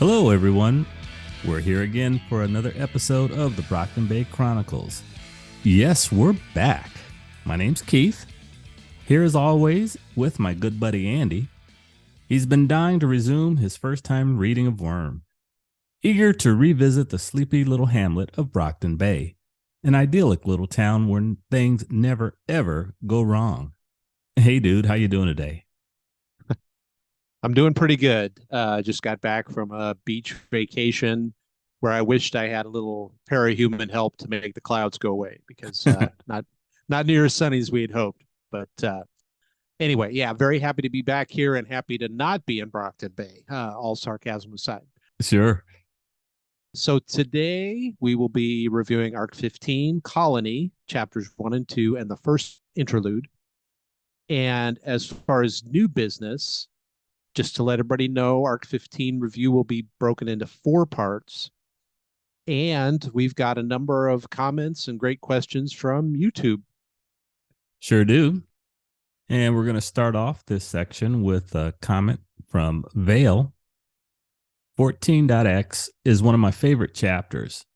Hello, everyone. We're here again for another episode of the Brockton Bay Chronicles. Yes, we're back. My name's Keith, here as always with my good buddy Andy. He's been dying to resume his first time reading of Worm, eager to revisit the sleepy little hamlet of Brockton Bay, an idyllic little town where things never ever go wrong. Hey, dude, how you doing today? I'm doing pretty good. Just got back from a beach vacation where I wished I had a little parahuman help to make the clouds go away because not near as sunny as we had hoped. But anyway, yeah, very happy to be back here and happy to not be in Brockton Bay. All sarcasm aside. Sure. So today we will be reviewing Arc 15, Colony, chapters 1 and 2, and the first interlude. And as far as new business, just to let everybody know, Arc 15 review will be broken into 4 parts. And we've got a number of comments and great questions from YouTube. Sure do. And we're going to start off this section with a comment from Vale. 14.x is one of my favorite chapters.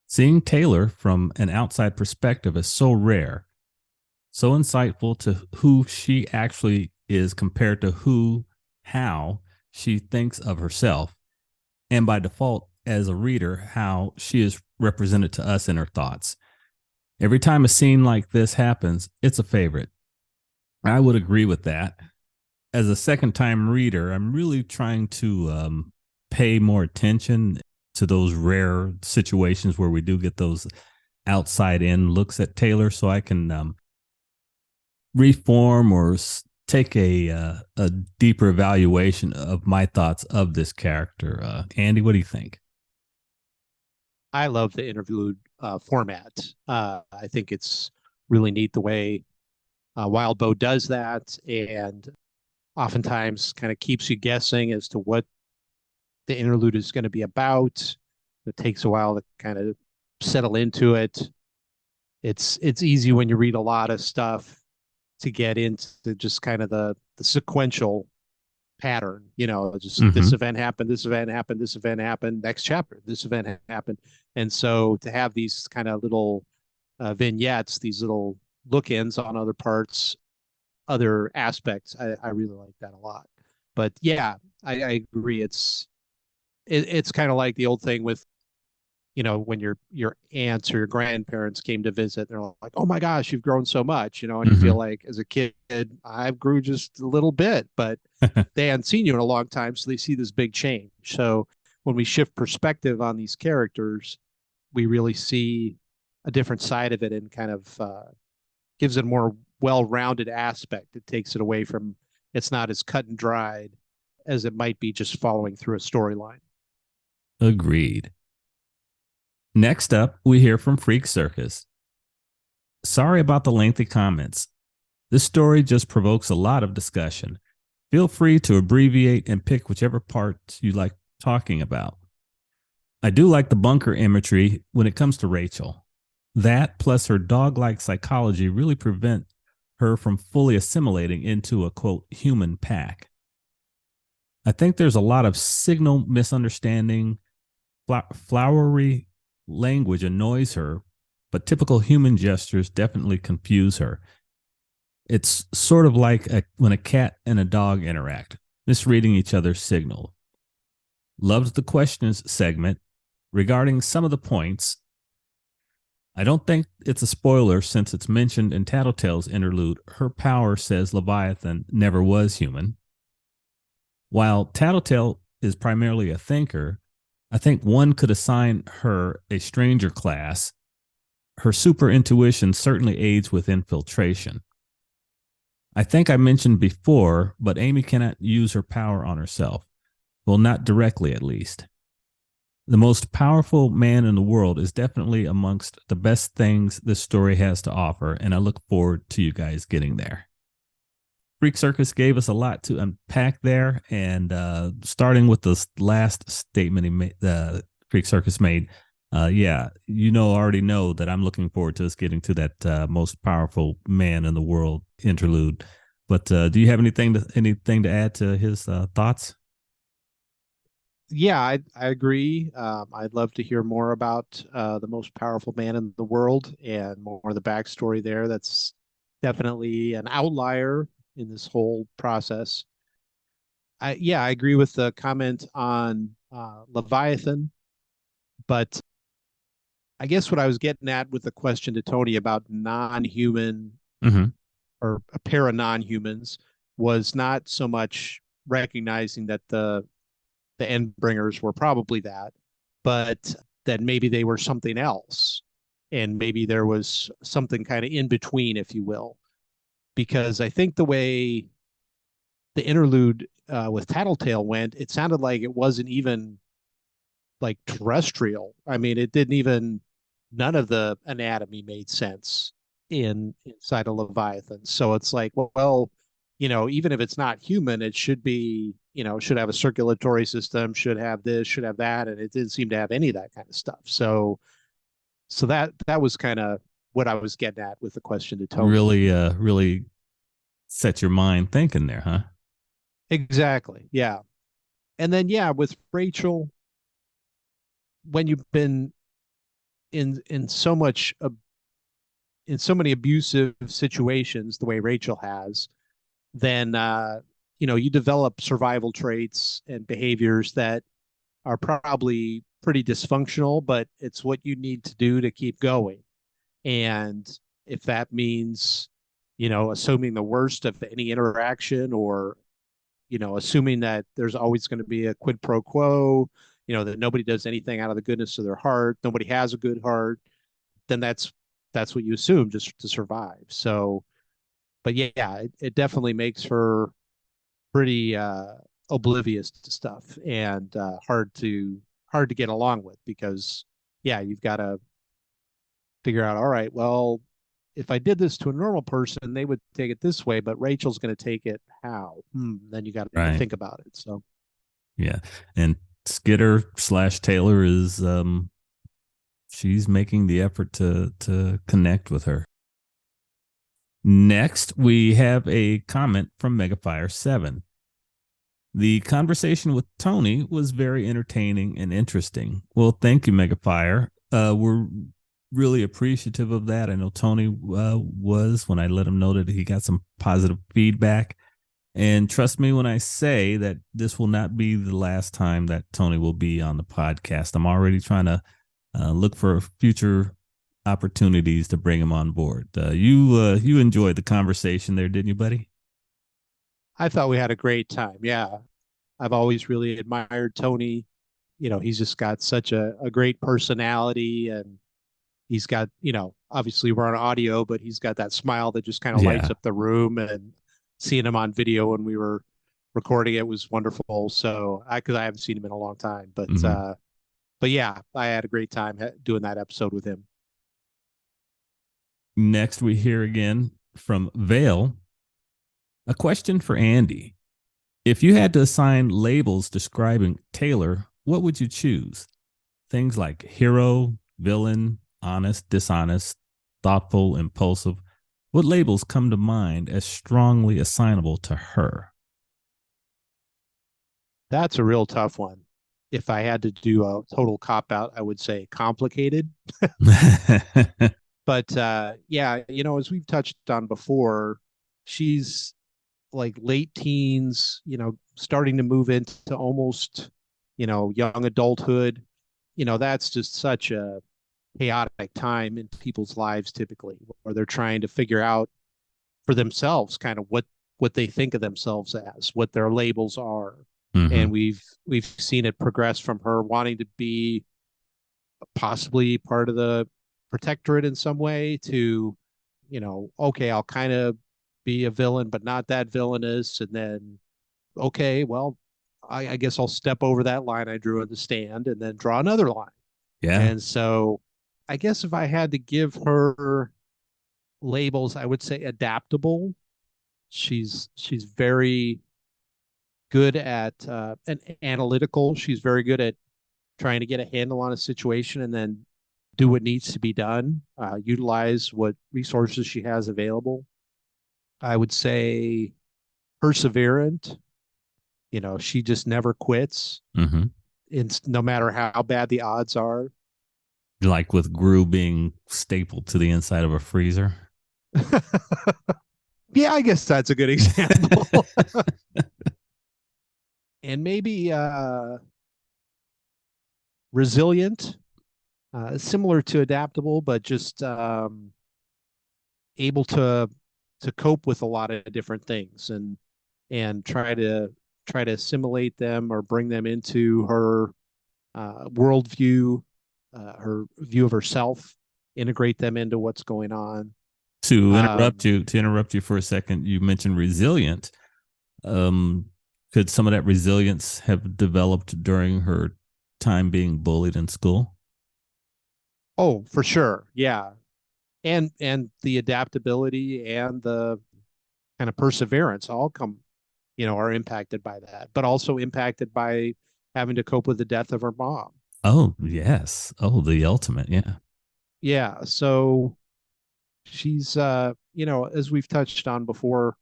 Seeing Taylor from an outside perspective is so rare, so insightful to who she actually is compared to how she thinks of herself, and by default, as a reader, how she is represented to us in her thoughts. Every time a scene like this happens, it's a favorite. I would agree with that. As a second-time reader, I'm really trying to pay more attention to those rare situations where we do get those outside-in looks at Taylor, so I can reform or take a deeper evaluation of my thoughts of this character. Andy, what do you think? I love the interlude format. I think it's really neat the way Wildbow does that, and oftentimes kind of keeps you guessing as to what the interlude is going to be about. It takes a while to kind of settle into it. It's easy when you read a lot of stuff to get into just kind of the sequential pattern, just this event happened, this event happened, this event happened, next chapter, this event happened. And so to have these kind of little vignettes, these little look-ins on other parts, other aspects, I really like that a lot. But yeah, I agree. It's kind of like the old thing with, when your aunts or your grandparents came to visit, they're like, "Oh my gosh, you've grown so much," and you feel like as a kid, I grew just a little bit, but they hadn't seen you in a long time, so they see this big change. So when we shift perspective on these characters, we really see a different side of it and kind of gives it a more well-rounded aspect. It takes it away from, it's not as cut and dried as it might be just following through a storyline. Agreed. Next up, we hear from Freak Circus. Sorry about the lengthy comments. This story just provokes a lot of discussion. Feel free to abbreviate and pick whichever parts you like talking about. I do like the bunker imagery when it comes to Rachel. That plus her dog-like psychology really prevent her from fully assimilating into a, quote, human pack. I think there's a lot of signal misunderstanding, flowery language annoys her, but typical human gestures definitely confuse her. It's sort of like when a cat and a dog interact, misreading each other's signal. Loved the questions segment regarding some of the points. I don't think it's a spoiler since it's mentioned in Tattletale's interlude. Her power says Leviathan never was human. While Tattletale is primarily a thinker, I think one could assign her a stranger class. Her super intuition certainly aids with infiltration. I think I mentioned before, but Amy cannot use her power on herself. Well, not directly, at least. The most powerful man in the world is definitely amongst the best things this story has to offer, and I look forward to you guys getting there. Freak Circus gave us a lot to unpack there, and starting with the last statement he made, Freak Circus made, already know that I'm looking forward to us getting to that most powerful man in the world interlude. But do you have anything to add to his thoughts? Yeah, I agree. I'd love to hear more about the most powerful man in the world and more of the backstory there. That's definitely an outlier in this whole process. Yeah, I agree with the comment on Leviathan, but I guess what I was getting at with the question to Tony about non-human Mm-hmm. or a pair of non-humans was not so much recognizing that the Endbringers were probably that, but that maybe they were something else. And maybe there was something kind of in between, if you will. Because I think the way the interlude with Tattletale went, it sounded like it wasn't even like terrestrial. I mean, it didn't even, none of the anatomy made sense inside a Leviathan. So it's like, well, even if it's not human, it should be, should have a circulatory system, should have this, should have that, and it didn't seem to have any of that kind of stuff. So that was kind of what I was getting at with the question to Tony. Really set your mind thinking there, huh? Exactly. Yeah. And then yeah, with Rachel, when you've been in so much in so many abusive situations the way Rachel has, then you develop survival traits and behaviors that are probably pretty dysfunctional, but it's what you need to do to keep going. And if that means, assuming the worst of any interaction or, assuming that there's always going to be a quid pro quo, that nobody does anything out of the goodness of their heart, nobody has a good heart, then that's what you assume just to survive. So, but yeah, it definitely makes her pretty oblivious to stuff and hard to get along with because yeah, you've got to figure out, all right, well, if I did this to a normal person, they would take it this way, but Rachel's going to take it how? Then you got to Right. think about it. So Yeah. And Skitter slash Taylor is she's making the effort to connect with her. Next, we have a comment from Megafire7. The conversation with Tony was very entertaining and interesting. Well, thank you, Megafire. We're really appreciative of that. I know Tony was when I let him know that he got some positive feedback. And trust me when I say that this will not be the last time that Tony will be on the podcast. I'm already trying to look for future opportunities to bring him on board. You enjoyed the conversation there, didn't you, buddy? I thought we had a great time. Yeah. I've always really admired Tony. He's just got such a great personality and he's got, obviously we're on audio, but he's got that smile that just kind of lights Yeah. up the room and seeing him on video when we were recording it was wonderful. So because I haven't seen him in a long time, Mm-hmm. but yeah, I had a great time doing that episode with him. Next, we hear again from Vale. A question for Andy. If you had to assign labels describing Taylor, what would you choose? Things like hero, villain, honest, dishonest, thoughtful, impulsive. What labels come to mind as strongly assignable to her? That's a real tough one. If I had to do a total cop out, I would say complicated. But yeah, as we've touched on before, she's like late teens, starting to move into almost, young adulthood. That's just such a chaotic time in people's lives typically, where they're trying to figure out for themselves kind of what they think of themselves as, what their labels are. Mm-hmm. And we've seen it progress from her wanting to be possibly part of the protectorate in some way to, okay, I'll kind of be a villain, but not that villainous. And then, okay, well, I guess I'll step over that line I drew in the stand and then draw another line. Yeah. And so I guess if I had to give her labels, I would say adaptable. She's very good at and analytical. She's very good at trying to get a handle on a situation and then do what needs to be done, utilize what resources she has available. I would say perseverant. She just never quits. Mm-hmm. no matter how bad the odds are. Like with Gru being stapled to the inside of a freezer. Yeah, I guess that's a good example. And maybe resilient, similar to adaptable, but just able to cope with a lot of different things and try to assimilate them or bring them into her worldview, her view of herself, integrate them into what's going on. To interrupt you for a second, you mentioned resilient. Could some of that resilience have developed during her time being bullied in school? Oh, for sure. Yeah. And the adaptability and the kind of perseverance all come, are impacted by that, but also impacted by having to cope with the death of her mom. Oh, yes. Oh, the ultimate. Yeah. Yeah. So she's as we've touched on before,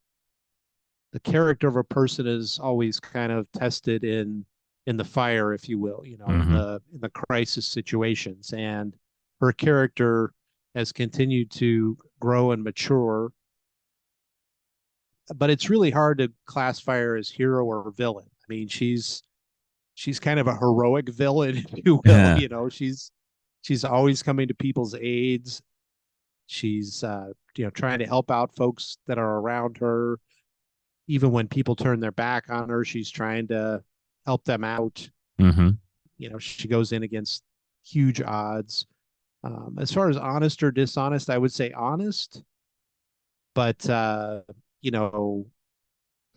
the character of a person is always kind of tested in the fire, if you will, Mm-hmm. in the crisis situations. And her character has continued to grow and mature, but it's really hard to classify her as hero or villain. I mean, she's kind of a heroic villain, if you will. Yeah. She's always coming to people's aids. She's trying to help out folks that are around her. Even when people turn their back on her, she's trying to help them out. Mm-hmm. She goes in against huge odds. As far as honest or dishonest, I would say honest, but you know,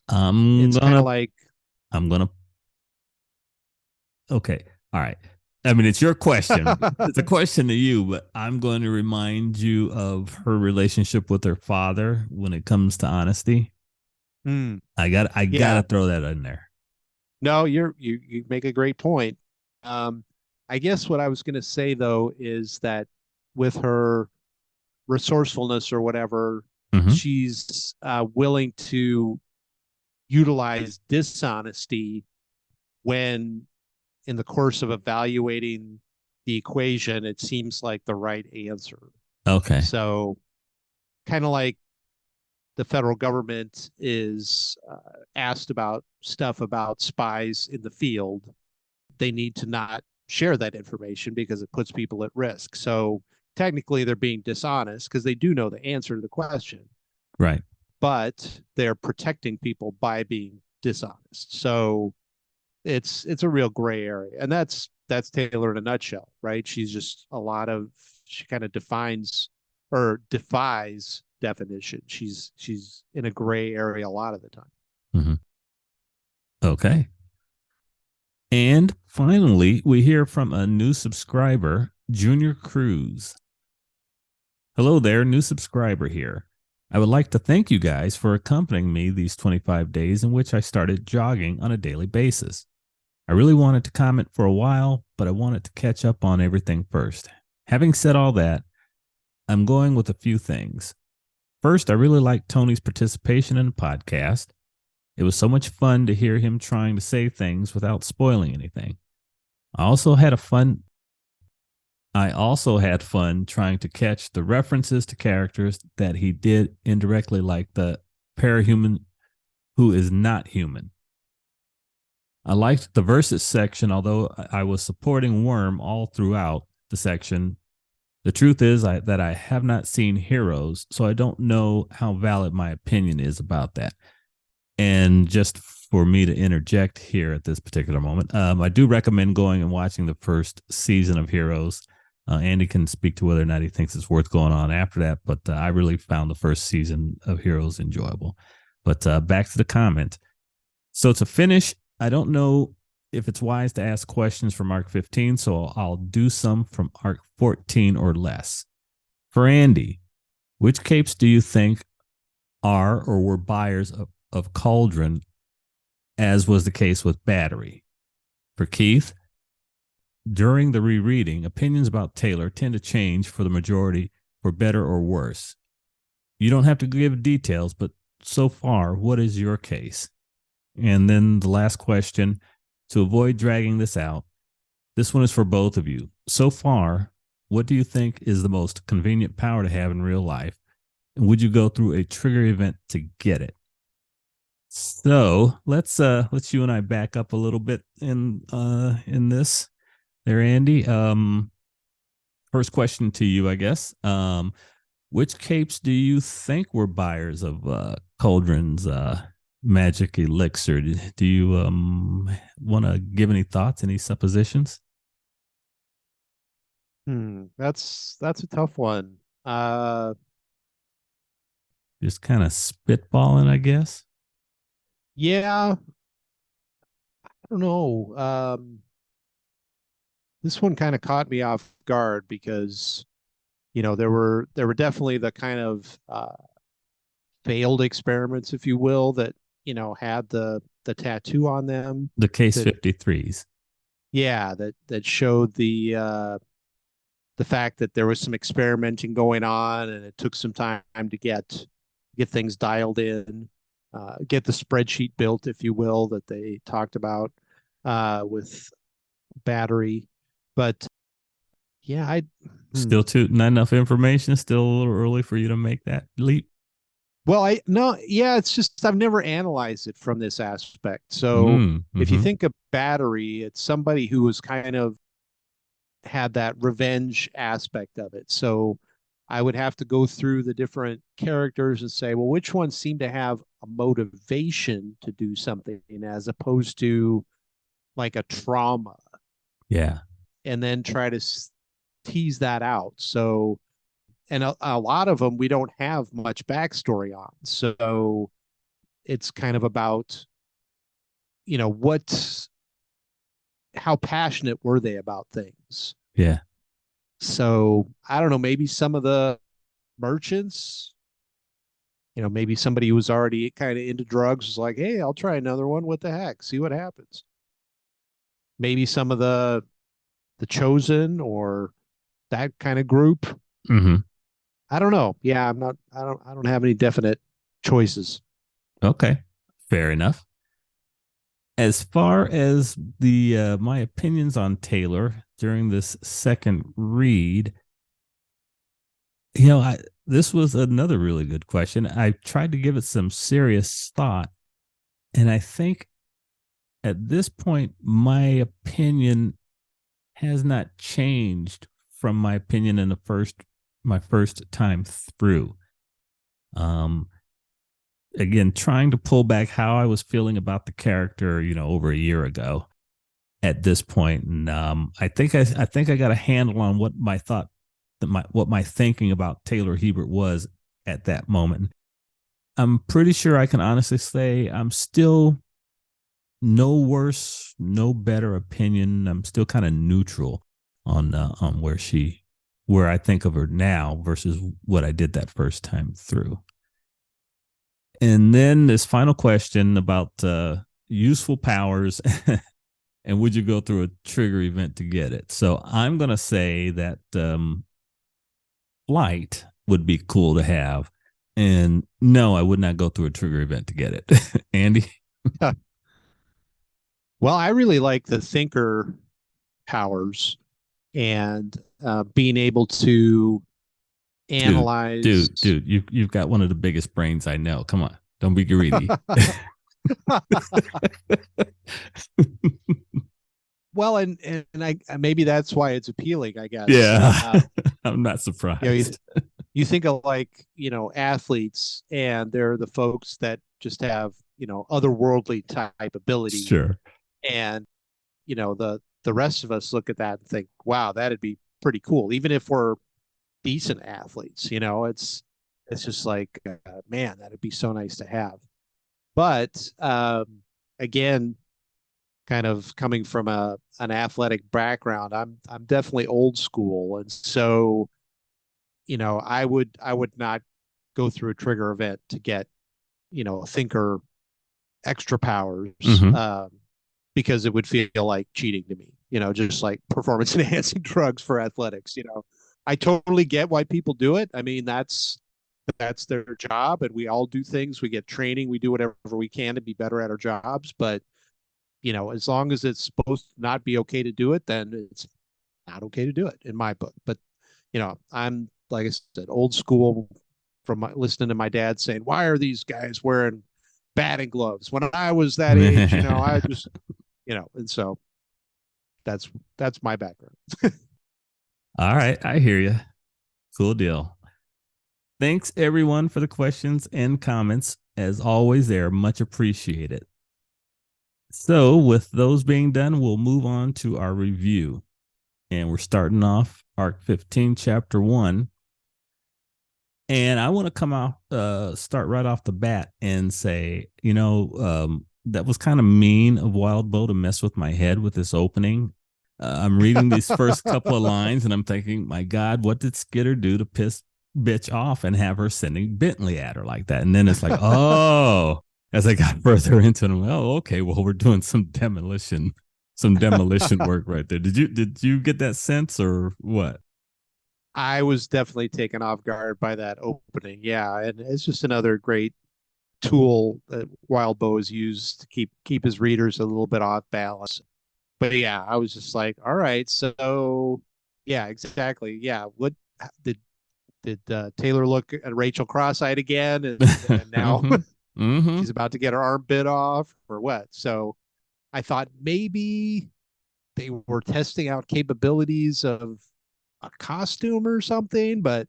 I'm it's kind of gonna like, I'm gonna okay. All right. I mean, it's your question. It's a question to you, but I'm going to remind you of her relationship with her father when it comes to honesty. mm, I gotta yeah, throw that in there. no, you make a great point. Um, I guess what I was going to say though is that with her resourcefulness or whatever, Mm-hmm. she's willing to utilize dishonesty when, in the course of evaluating the equation, it seems like the right answer. Okay. So, kind of like the federal government is asked about stuff about spies in the field, they need to not share that information because it puts people at risk. So, technically, they're being dishonest because they do know the answer to the question, Right. but they're protecting people by being dishonest. So, it's a real gray area, and that's Taylor in a nutshell, right? She's just she kind of defines or defies definition. She's in a gray area a lot of the time. Mm-hmm. Okay. And finally, we hear from a new subscriber, Junior Cruz. Hello there, new subscriber here. I would like to thank you guys for accompanying me these 25 days in which I started jogging on a daily basis. I really wanted to comment for a while, but I wanted to catch up on everything first. Having said all that, I'm going with a few things. First, I really liked Tony's participation in the podcast. It was so much fun to hear him trying to say things without spoiling anything. I also had fun trying to catch the references to characters that he did indirectly, like the parahuman who is not human. I liked the versus section, although I was supporting Worm all throughout the section. The truth is that I have not seen Heroes, so I don't know how valid my opinion is about that. And just for me to interject here at this particular moment, I do recommend going and watching the first season of Heroes. Andy can speak to whether or not he thinks it's worth going on after that, but I really found the first season of Heroes enjoyable. But back to the comment. So to finish, I don't know if it's wise to ask questions from Arc 15, so I'll do some from Arc 14 or less. For Andy, which capes do you think are or were buyers of Cauldron, as was the case with Battery? For Keith, during the rereading, opinions about Taylor tend to change for the majority for better or worse. You don't have to give details, but so far, what is your case? And then the last question, to avoid dragging this out, This one is for both of you. So far, what do you think is the most convenient power to have in real life? And would you go through a trigger event to get it? So let's you and I back up a little bit in this there, Andy. First question to you, I guess. Which capes do you think were buyers of Cauldron's magic elixir? Do you want to give any thoughts, any suppositions? That's a tough one. Just kind of spitballing, I guess. Yeah, I don't know. This one kind of caught me off guard because there were definitely the kind of failed experiments, if you will, that had the tattoo on them. The case That 53s. yeah, that showed the fact that there was some experimenting going on, and it took some time to get things dialed in, get the spreadsheet built, if you will, that they talked about with battery. But yeah, Still too not enough information. Still a little early for you to make that leap. well, I no, yeah, it's just I've never analyzed it from this aspect. So if you Mm-hmm. think of battery, it's somebody who was kind of had that revenge aspect of it. So I would have to go through the different characters and say, well, which ones seem to have a motivation to do something as opposed to like a trauma, Yeah. and then try to tease that out. So, and a lot of them we don't have much backstory on. So it's kind of about, what, how passionate were they about things? Yeah. So I don't know, maybe some of the merchants, maybe somebody who was already kind of into drugs was like, hey, I'll try another one. What the heck? See what happens. Maybe some of the chosen or that kind of group. Mm-hmm. I don't know. Yeah, I don't have any definite choices. Okay. Fair enough. As far as the my opinions on Taylor during this second read, this was another really good question. I tried to give it some serious thought, and I think at this point my opinion has not changed from my opinion in my first time through. Um, Again, trying to pull back how I was feeling about the character, over a year ago at this point, and I think I got a handle on what my thought, what my thinking about Taylor Hebert was at that moment. I'm pretty sure I can honestly say I'm still no worse, no better opinion. I'm still kind of neutral on where I think of her now versus what I did that first time through. And then this final question about useful powers and would you go through a trigger event to get it? So I'm going to say that flight would be cool to have. And no, I would not go through a trigger event to get it. Andy? Well, I really like the thinker powers and being able to Dude, analyze. you've got one of the biggest brains I know. Come on, don't be greedy. Well, and I maybe that's why it's appealing, I guess. Yeah, I'm not You surprised. you think of like athletes, and they're the folks that just have otherworldly type ability, Sure. and the rest of us look at that and think, wow, that'd be pretty cool, even if we're decent athletes. It's just like, man, that'd be so nice to have. But again, kind of coming from an athletic background, I'm definitely old school, and so I would not go through a trigger event to get a thinker extra powers, Mm-hmm. because it would feel like cheating to me. Just like performance enhancing drugs for athletics. I totally get why people do it. I mean, that's their job, and we all do things. We get training. We do whatever we can to be better at our jobs, but as long as it's supposed to not be okay to do it, then it's not okay to do it in my book. But I'm, like I said, old school from listening to my dad saying, "Why are these guys wearing batting gloves? When I was that age, I just, and so that's my background." All right, I hear you. Cool deal. Thanks everyone for the questions and comments. As always, they are much appreciated. So, with those being done, we'll move on to our review. And we're starting off Arc 15, Chapter 1. And I want to come out, start right off the bat and say, that was kind of mean of Wildbow to mess with my head with this opening. I'm reading these first couple of lines and I'm thinking, my God, what did Skitter do to piss bitch off and have her sending Bentley at her like that? And then it's like, oh, as I got further into it, oh, okay, well, we're doing some demolition work right there. Did you get that sense or what? I was definitely taken off guard by that opening. Yeah, and it's just another great tool that Wildbow has used to keep his readers a little bit off balance. But yeah, I was just like, all right, so yeah, exactly. Yeah, what did Taylor look at Rachel cross-eyed again, and now mm-hmm. she's about to get her arm bit off or what? So I thought maybe they were testing out capabilities of a costume or something, but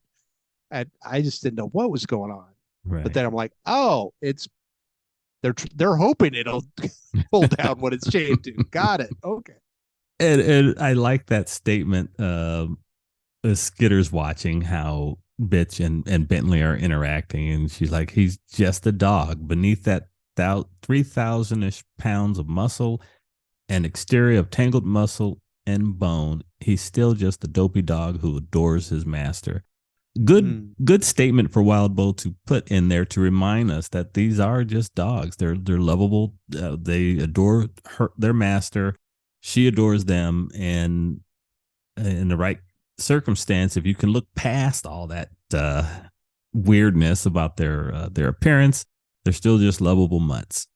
I just didn't know what was going on. Right. But then I'm like, oh, they're hoping it'll pull down what it's chained to. Got it. Okay. And I like that statement. Skitter's watching how Bitch and Bentley are interacting, and she's like, he's just a dog beneath that 3,000-ish pounds of muscle and exterior of tangled muscle and bone. He's still just a dopey dog who adores his master. Good statement for Wildbow to put in there to remind us that these are just dogs. They're lovable. They adore their master. She adores them, and in the right circumstance, if you can look past all that weirdness about their appearance, they're still just lovable mutts.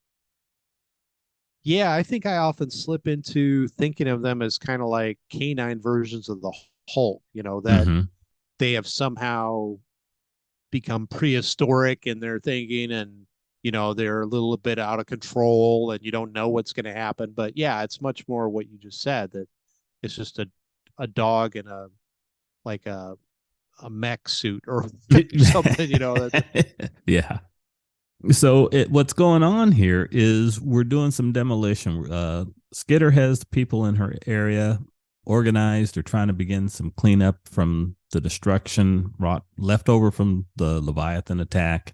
Yeah, I think I often slip into thinking of them as kind of like canine versions of the Hulk, that they have somehow become prehistoric in their thinking, and they're a little bit out of control and you don't know what's going to happen. But yeah, it's much more what you just said, that it's just a dog in a mech suit or something, Yeah. So what's going on here is we're doing some demolition. Skitter has people in her area organized. They're trying to begin some cleanup from the destruction left over from the Leviathan attack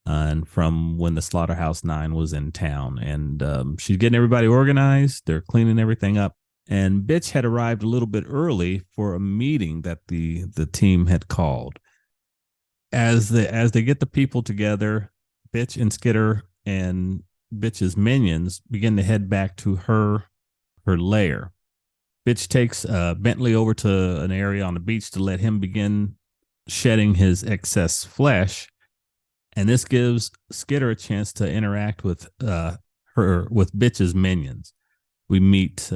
and from when the Slaughterhouse 9 was in town. And she's getting everybody organized. They're cleaning everything up. And Bitch had arrived a little bit early for a meeting that the team had called. As they get the people together, Bitch and Skitter and Bitch's minions begin to head back to her lair. Bitch takes Bentley over to an area on the beach to let him begin shedding his excess flesh, and this gives Skitter a chance to interact with Bitch's minions. We meet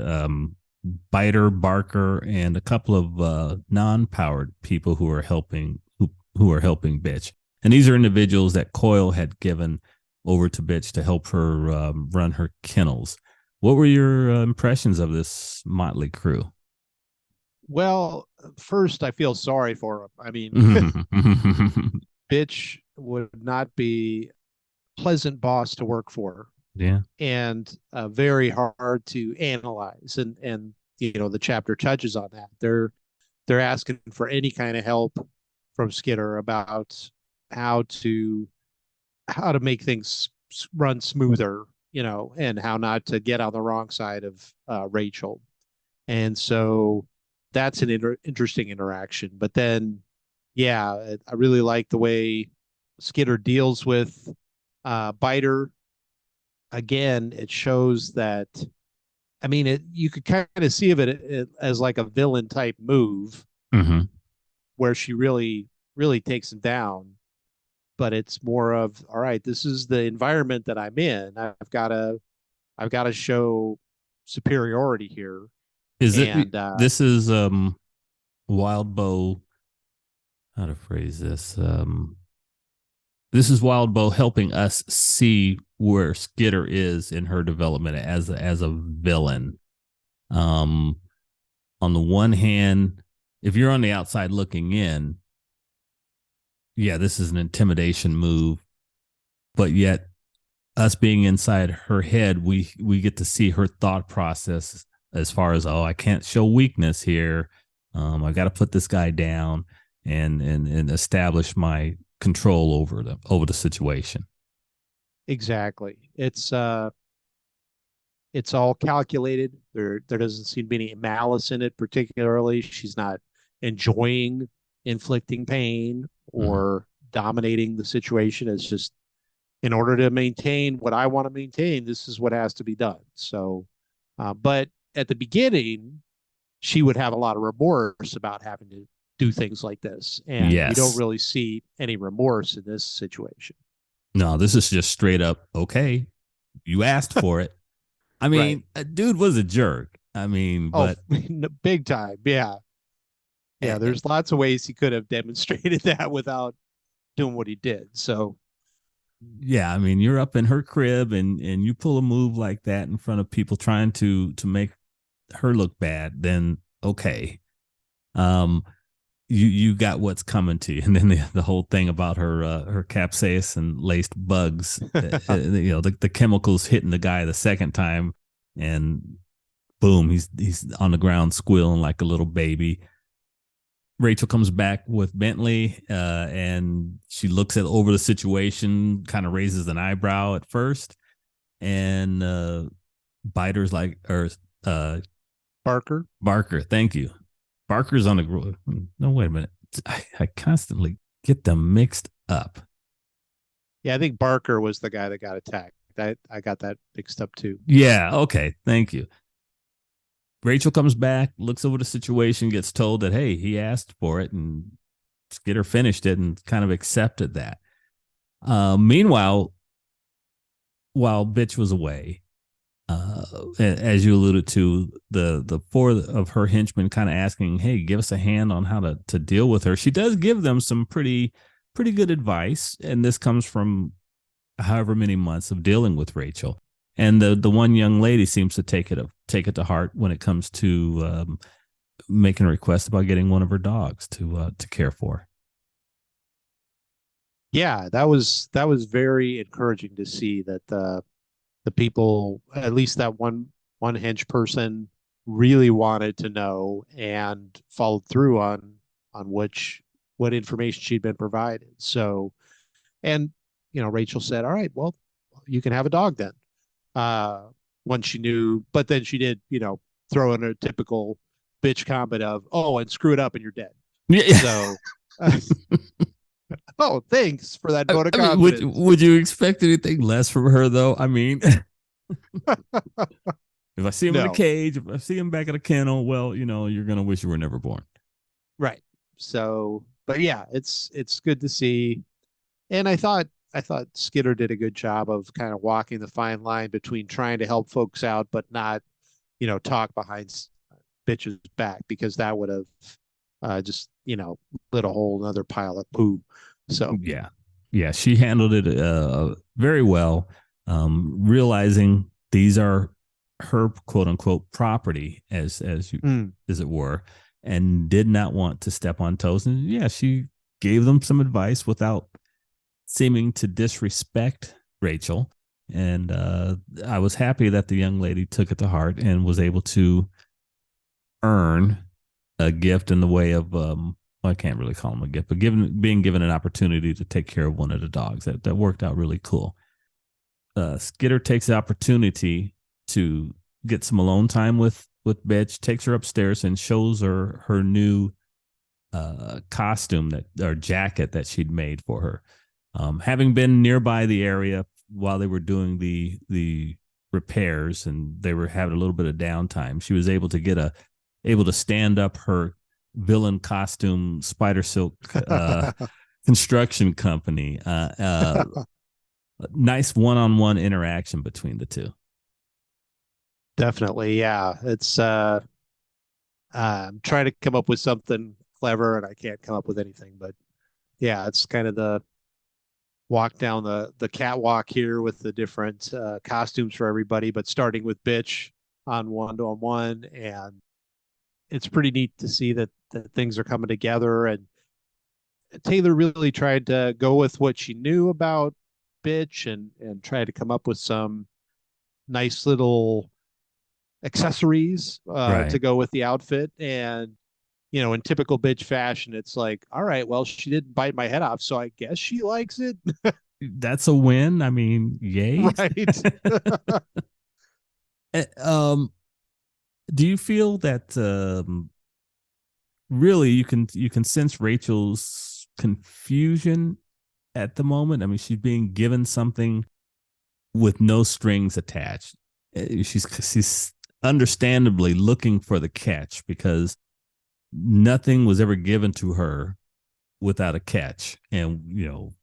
Biter, Barker, and a couple of non-powered people who are helping Bitch. And these are individuals that Coyle had given over to Bitch to help her run her kennels. What were your impressions of this motley crew? Well, first, I feel sorry for him. I mean, Bitch would not be a pleasant boss to work for. Yeah. And very hard to analyze. And the chapter touches on that. They're asking for any kind of help from Skitter about how to make things run smoother, and how not to get on the wrong side of Rachel. And so that's an interesting interaction. But then, yeah, I really like the way Skitter deals with Biter. Again, it shows that, I mean, you could kind of see it as like a villain type move, where she really, really takes him down. But it's more of, all right, this is the environment that I'm in. I've got to I've got to show superiority here. Is it And this is Wildbow, how to phrase this? This is Wildbow helping us see where Skitter is in her development as a villain. On the one hand, if you're on the outside looking in, yeah, this is an intimidation move, but yet us being inside her head, we get to see her thought process as far as, oh, I can't show weakness here. I got to put this guy down and establish my control over the situation. exactly. It's all calculated. There doesn't seem to be any malice in it particularly. She's not enjoying inflicting pain or dominating the situation. It's just, in order to maintain what I want to maintain, this is what has to be done. So, but at the beginning, she would have a lot of remorse about having to do things like this. And we don't Yes. really see any remorse in this situation. No, this is just straight up, okay, you asked for it. I mean, a dude was a jerk. I mean, but big time. Yeah. Yeah. There's lots of ways he could have demonstrated that without doing what he did. So, yeah, I mean, you're up in her crib and you pull a move like that in front of people trying to make her look bad, then okay. You got what's coming to you. And then the whole thing about her capsaicin laced bugs, the chemicals hitting the guy the second time, and boom, he's on the ground squealing like a little baby. Rachel comes back with Bentley, and she looks over the situation, kind of raises an eyebrow at first, and Biter's like, or Barker, thank you. Barker's on the no, wait a minute. I constantly get them mixed up. Yeah, I think Barker was the guy that got attacked. I got that mixed up too. Yeah, okay, thank you. Rachel comes back, looks over the situation, gets told that, hey, he asked for it, and Skitter finished it and kind of accepted that. Meanwhile, while Bitch was away, as you alluded to, the four of her henchmen kind of asking, hey, give us a hand on how to deal with her. She does give them some pretty good advice, and this comes from however many months of dealing with Rachel. And the one young lady seems to take it to heart when it comes to making a request about getting one of her dogs to care for. Yeah, that was very encouraging to see that the people, at least that one hench person, really wanted to know and followed through on what information she'd been provided. So, and Rachel said, "All right, well, you can have a dog then." Once she knew, but then she did, throw in a typical bitch comment of, "Oh, and screw it up and you're dead." Yeah. So, oh, thanks for that vote of confidence. Would you expect anything less from her, though? I mean, if I see him in a cage, if I see him back at a kennel, well, you're gonna wish you were never born. Right. So, but yeah, it's good to see, and I thought Skitter did a good job of kind of walking the fine line between trying to help folks out, but not, talk behind Bitch's back, because that would have just, lit a whole another pile of poo. So yeah, she handled it very well, realizing these are her quote unquote property, as it were, and did not want to step on toes. And yeah, she gave them some advice without seeming to disrespect Rachel. And I was happy that the young lady took it to heart and was able to earn a gift in the way of, I can't really call him a gift, but being given an opportunity to take care of one of the dogs. That worked out really cool. Skitter takes the opportunity to get some alone time with Bitch, takes her upstairs and shows her new costume or jacket that she'd made for her. Having been nearby the area while they were doing the repairs and they were having a little bit of downtime, she was able to stand up her villain costume spider silk construction company. Nice one-on-one interaction between the two. Definitely. Yeah. It's I'm trying to come up with something clever and I can't come up with anything, but yeah, it's kind of the walk down the catwalk here with the different costumes for everybody, but starting with Bitch on one, and it's pretty neat to see that things are coming together. And Taylor really tried to go with what she knew about Bitch and try to come up with some nice little accessories Right. to go with the outfit. And in typical Bitch fashion, it's like, all right, well, she didn't bite my head off, so I guess she likes it. That's a win. I mean, yay. Right. Eh, do you feel that really you can sense Rachel's confusion at the moment? I mean, she's being given something with no strings attached. She's understandably looking for the catch because nothing was ever given to her without a catch. And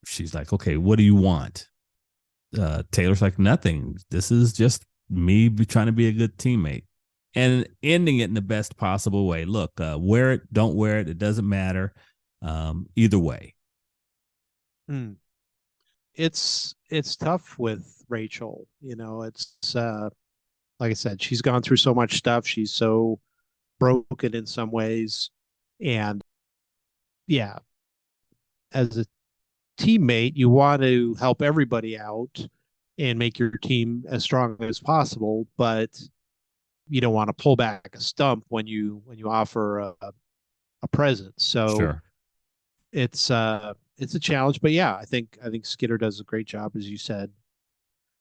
she's like, okay, what do you want? Taylor's like, nothing. This is just me trying to be a good teammate and ending it in the best possible way. Look, wear it, don't wear it. It doesn't matter. Either way. Hmm. It's tough with Rachel. It's like I said, she's gone through so much stuff. She's so broken in some ways. And yeah, as a teammate, you want to help everybody out and make your team as strong as possible, but you don't want to pull back a stump when you offer a present. So Sure. it's a challenge, but yeah, I think Skitter does a great job, as you said,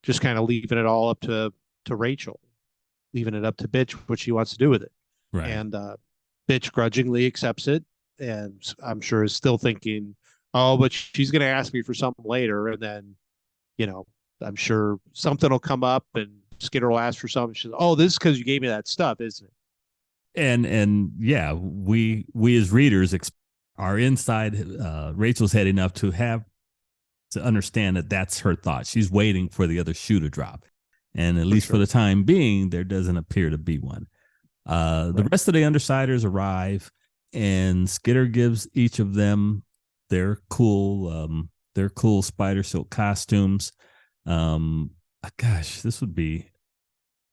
just kind of leaving it all up to Rachel, leaving it up to Bitch what she wants to do with it. Right. And Bitch grudgingly accepts it, and I'm sure is still thinking, oh, but she's going to ask me for something later, and then you know I'm sure something will come up, and Skitter will ask for something. She's, oh, this is because you gave me that stuff, isn't it? And yeah, we as readers are inside Rachel's head enough to understand that that's her thought. She's waiting for the other shoe to drop, and at For least for sure. the time being, there doesn't appear to be one. The Right. rest of the Undersiders arrive, and Skitter gives each of them their cool spider silk costumes. Gosh, this would be.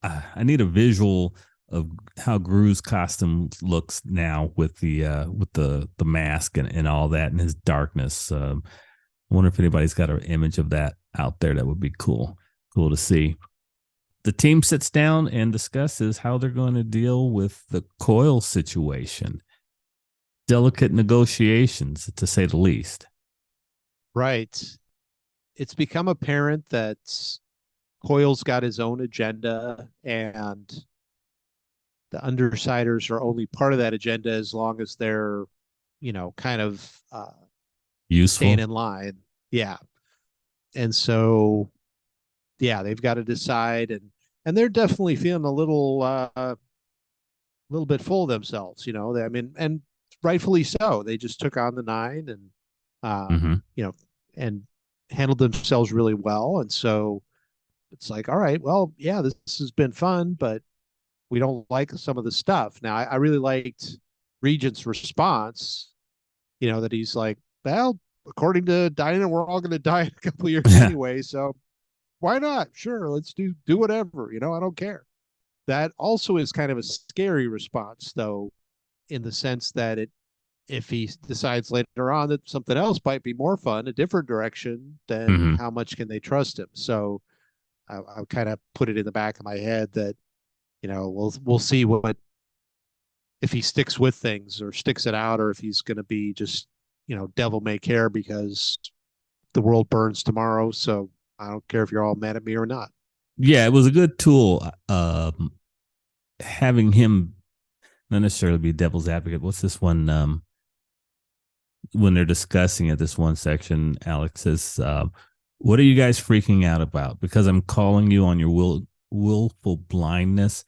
I need a visual of how Gru's costume looks now with the mask and all that and his darkness. I wonder if anybody's got an image of that out there. That would be cool to see. The team sits down and discusses how they're going to deal with the coil situation. Delicate negotiations, to say the least. Right. It's become apparent that Coyle's got his own agenda, and the Undersiders are only part of that agenda as long as they're, kind of staying Useful. in line. Yeah. And so, yeah, they've got to decide, and they're definitely feeling a little bit full of themselves. I mean, and rightfully so. They just took on the nine, and Mm-hmm. you know, and handled themselves really well. And so it's like, all right, well, yeah, this has been fun, but we don't like some of the stuff. Now, I really liked Regent's response. That he's like, well, according to Dinah, we're all going to die in a couple of years anyway, so why not? Sure, let's do whatever. I don't care. That also is kind of a scary response, though, in the sense that if he decides later on that something else might be more fun, a different direction, then Mm-hmm. how much can they trust him? So I kind of put it in the back of my head that we'll see what if he sticks with things or sticks it out, or if he's going to be just devil may care because the world burns tomorrow. So I don't care if you're all mad at me or not. Yeah, it was a good tool. Having him not necessarily be devil's advocate. What's this one? When they're discussing it, this one section, Alex says, "What are you guys freaking out about? Because I'm calling you on your willful blindness."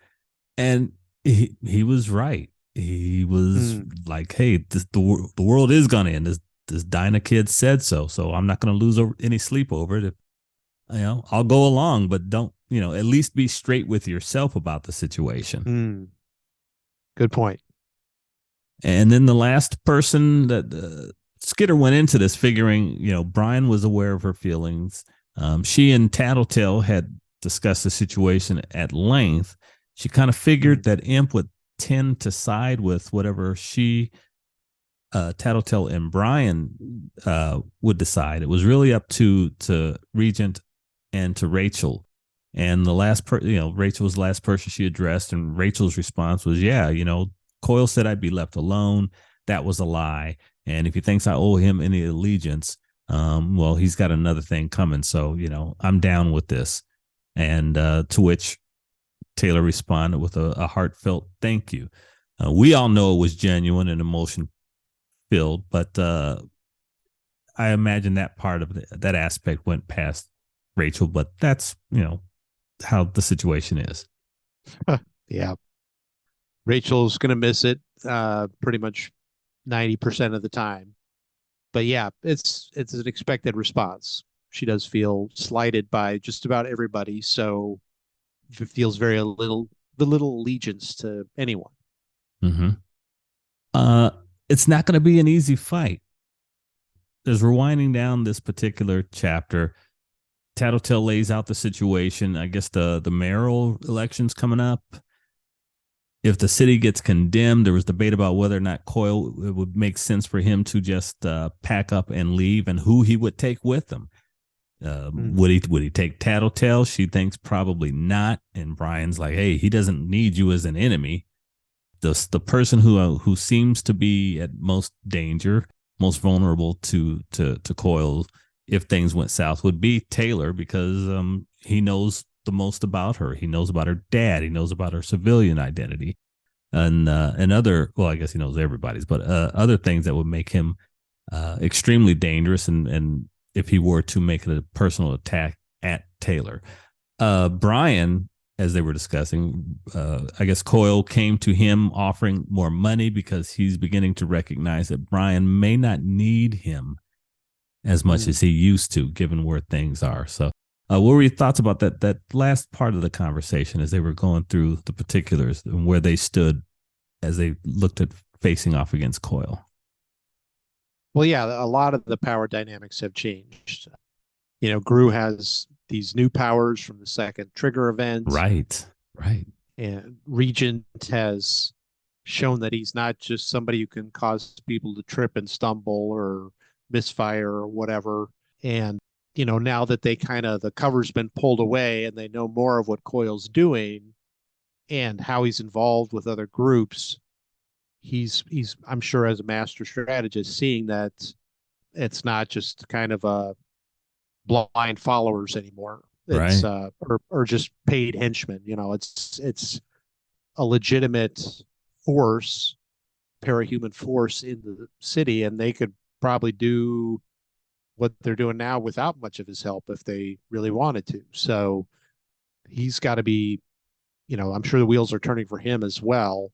And he was right. He was Mm, like, "Hey, the world is gonna end. This Dinah kid said so. So I'm not gonna lose any sleep over it. I'll go along, but at least be straight with yourself about the situation. Good point. And then the last person that Skitter went into this figuring, Brian was aware of her feelings. She and Tattletale had discussed the situation at length. She kind of figured that Imp would tend to side with whatever Tattletale and Brian would decide. It was really up to Regent and to Rachel. And the last Rachel was the last person she addressed, and Rachel's response was, yeah, Coyle said I'd be left alone. That was a lie. And if he thinks I owe him any allegiance, well, he's got another thing coming. So, I'm down with this. And to which Taylor responded with a heartfelt thank you. We all know it was genuine and emotion filled, but I imagine that part of that aspect went past Rachel, but that's, how the situation is. Yeah. Rachel's going to miss it pretty much 90% of the time. But yeah, it's an expected response. She does feel slighted by just about everybody, so it feels very little allegiance to anyone. Mm-hmm. It's not going to be an easy fight. As we're winding down this particular chapter, Tattletale lays out the situation. I guess the mayoral election's coming up. If the city gets condemned, there was debate about whether or not Coyle, it would make sense for him to just pack up and leave, and who he would take with him. Would he take Tattletale? She thinks probably not. And Brian's like, hey, he doesn't need you as an enemy. The person who seems to be at most danger, most vulnerable to Coyle if things went south would be Taylor, because he knows the most about her. He knows about her dad. He knows about her civilian identity, and other. Well, I guess he knows everybody's, but other things that would make him extremely dangerous. And if he were to make a personal attack at Taylor, Brian, as they were discussing, I guess Coyle came to him offering more money because he's beginning to recognize that Brian may not need him as much as he used to, given where things are. So what were your thoughts about that last part of the conversation as they were going through the particulars and where they stood as they looked at facing off against Coyle? Well, yeah, a lot of the power dynamics have changed. Gru has these new powers from the second trigger event. Right. And Regent has shown that he's not just somebody who can cause people to trip and stumble or misfire or whatever. And, now that the cover's been pulled away and they know more of what Coyle's doing and how he's involved with other groups, he's I'm sure as a master strategist seeing that it's not just kind of a blind followers anymore. It's right. Or just paid henchmen. It's a legitimate force, parahuman force in the city, and they could probably do what they're doing now without much of his help if they really wanted to. So he's got to be, I'm sure the wheels are turning for him as well,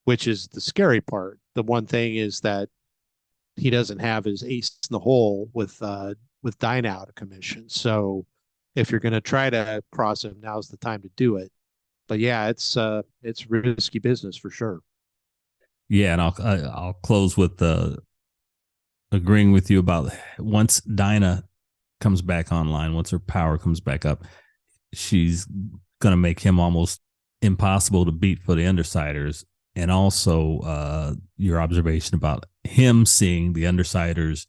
which is the scary part. The one thing is that he doesn't have his ace in the hole with Dinah out of commission. So if you're going to try to cross him, now's the time to do it. But yeah, it's risky business for sure. Yeah, and I'll close with agreeing with you about once Dinah comes back online, once her power comes back up, she's going to make him almost impossible to beat for the Undersiders. And also your observation about him seeing the Undersiders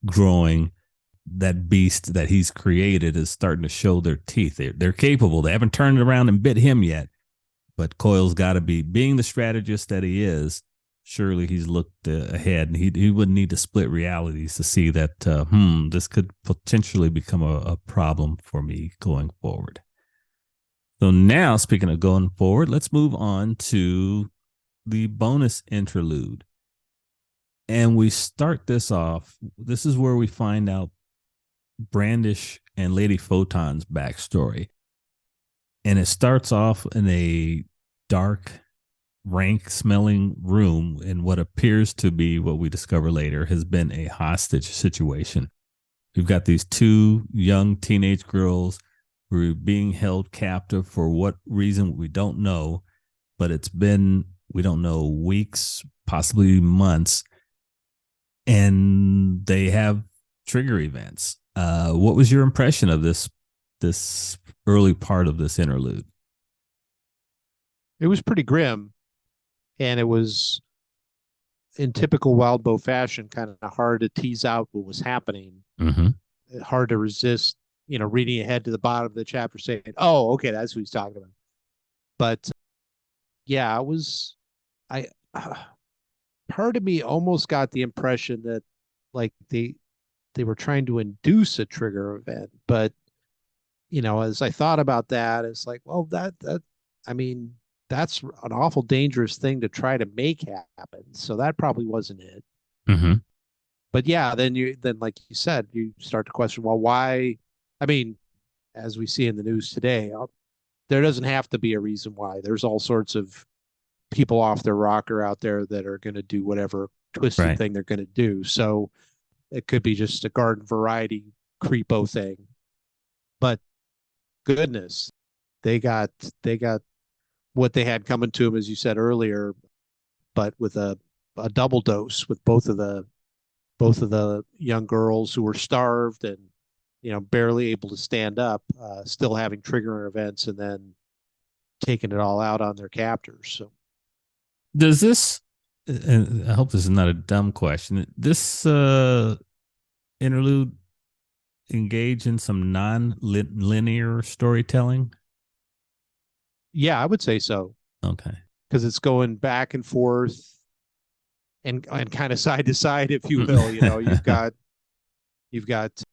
growing, that beast that he's created is starting to show their teeth. They're capable. They haven't turned around and bit him yet, but Coyle's got to be, being the strategist that he is, surely he's looked ahead, and he wouldn't need to split realities to see that, this could potentially become a problem for me going forward. So now, speaking of going forward, let's move on to the bonus interlude. And we start this off. This is where we find out Brandish and Lady Photon's backstory. And it starts off in a dark, rank smelling room in what appears to be, what we discover later, has been a hostage situation. We've got these two young teenage girls We're being held captive for what reason we don't know, but it's been, we don't know, weeks, possibly months, and they have trigger events. What was your impression of this early part of this interlude? It was pretty grim, and it was in typical Wildbow fashion, kind of hard to tease out what was happening. Mm-hmm. Hard to resist, reading ahead to the bottom of the chapter saying, "Oh, okay, that's who he's talking about." But yeah, it was. I part of me almost got the impression that like they were trying to induce a trigger event, but as I thought about that, it's like, well, that I mean, that's an awful dangerous thing to try to make happen. So that probably wasn't it. Mm-hmm. But yeah, then like you said, you start to question, well, why? I mean, as we see in the news today, there doesn't have to be a reason why. There's all sorts of people off their rocker out there that are going to do whatever twisted Right. thing they're going to do. So it could be just a garden variety creepo thing. But goodness, they got what they had coming to them, as you said earlier, but with a double dose with both of the young girls who were starved and barely able to stand up, still having trigger events, and then taking it all out on their captors. So Does this, and I hope this is not a dumb question, this interlude engage in some non-linear storytelling? yeah, I would say so, Okay. because it's going back and forth and kind of side to side, if you will. You've got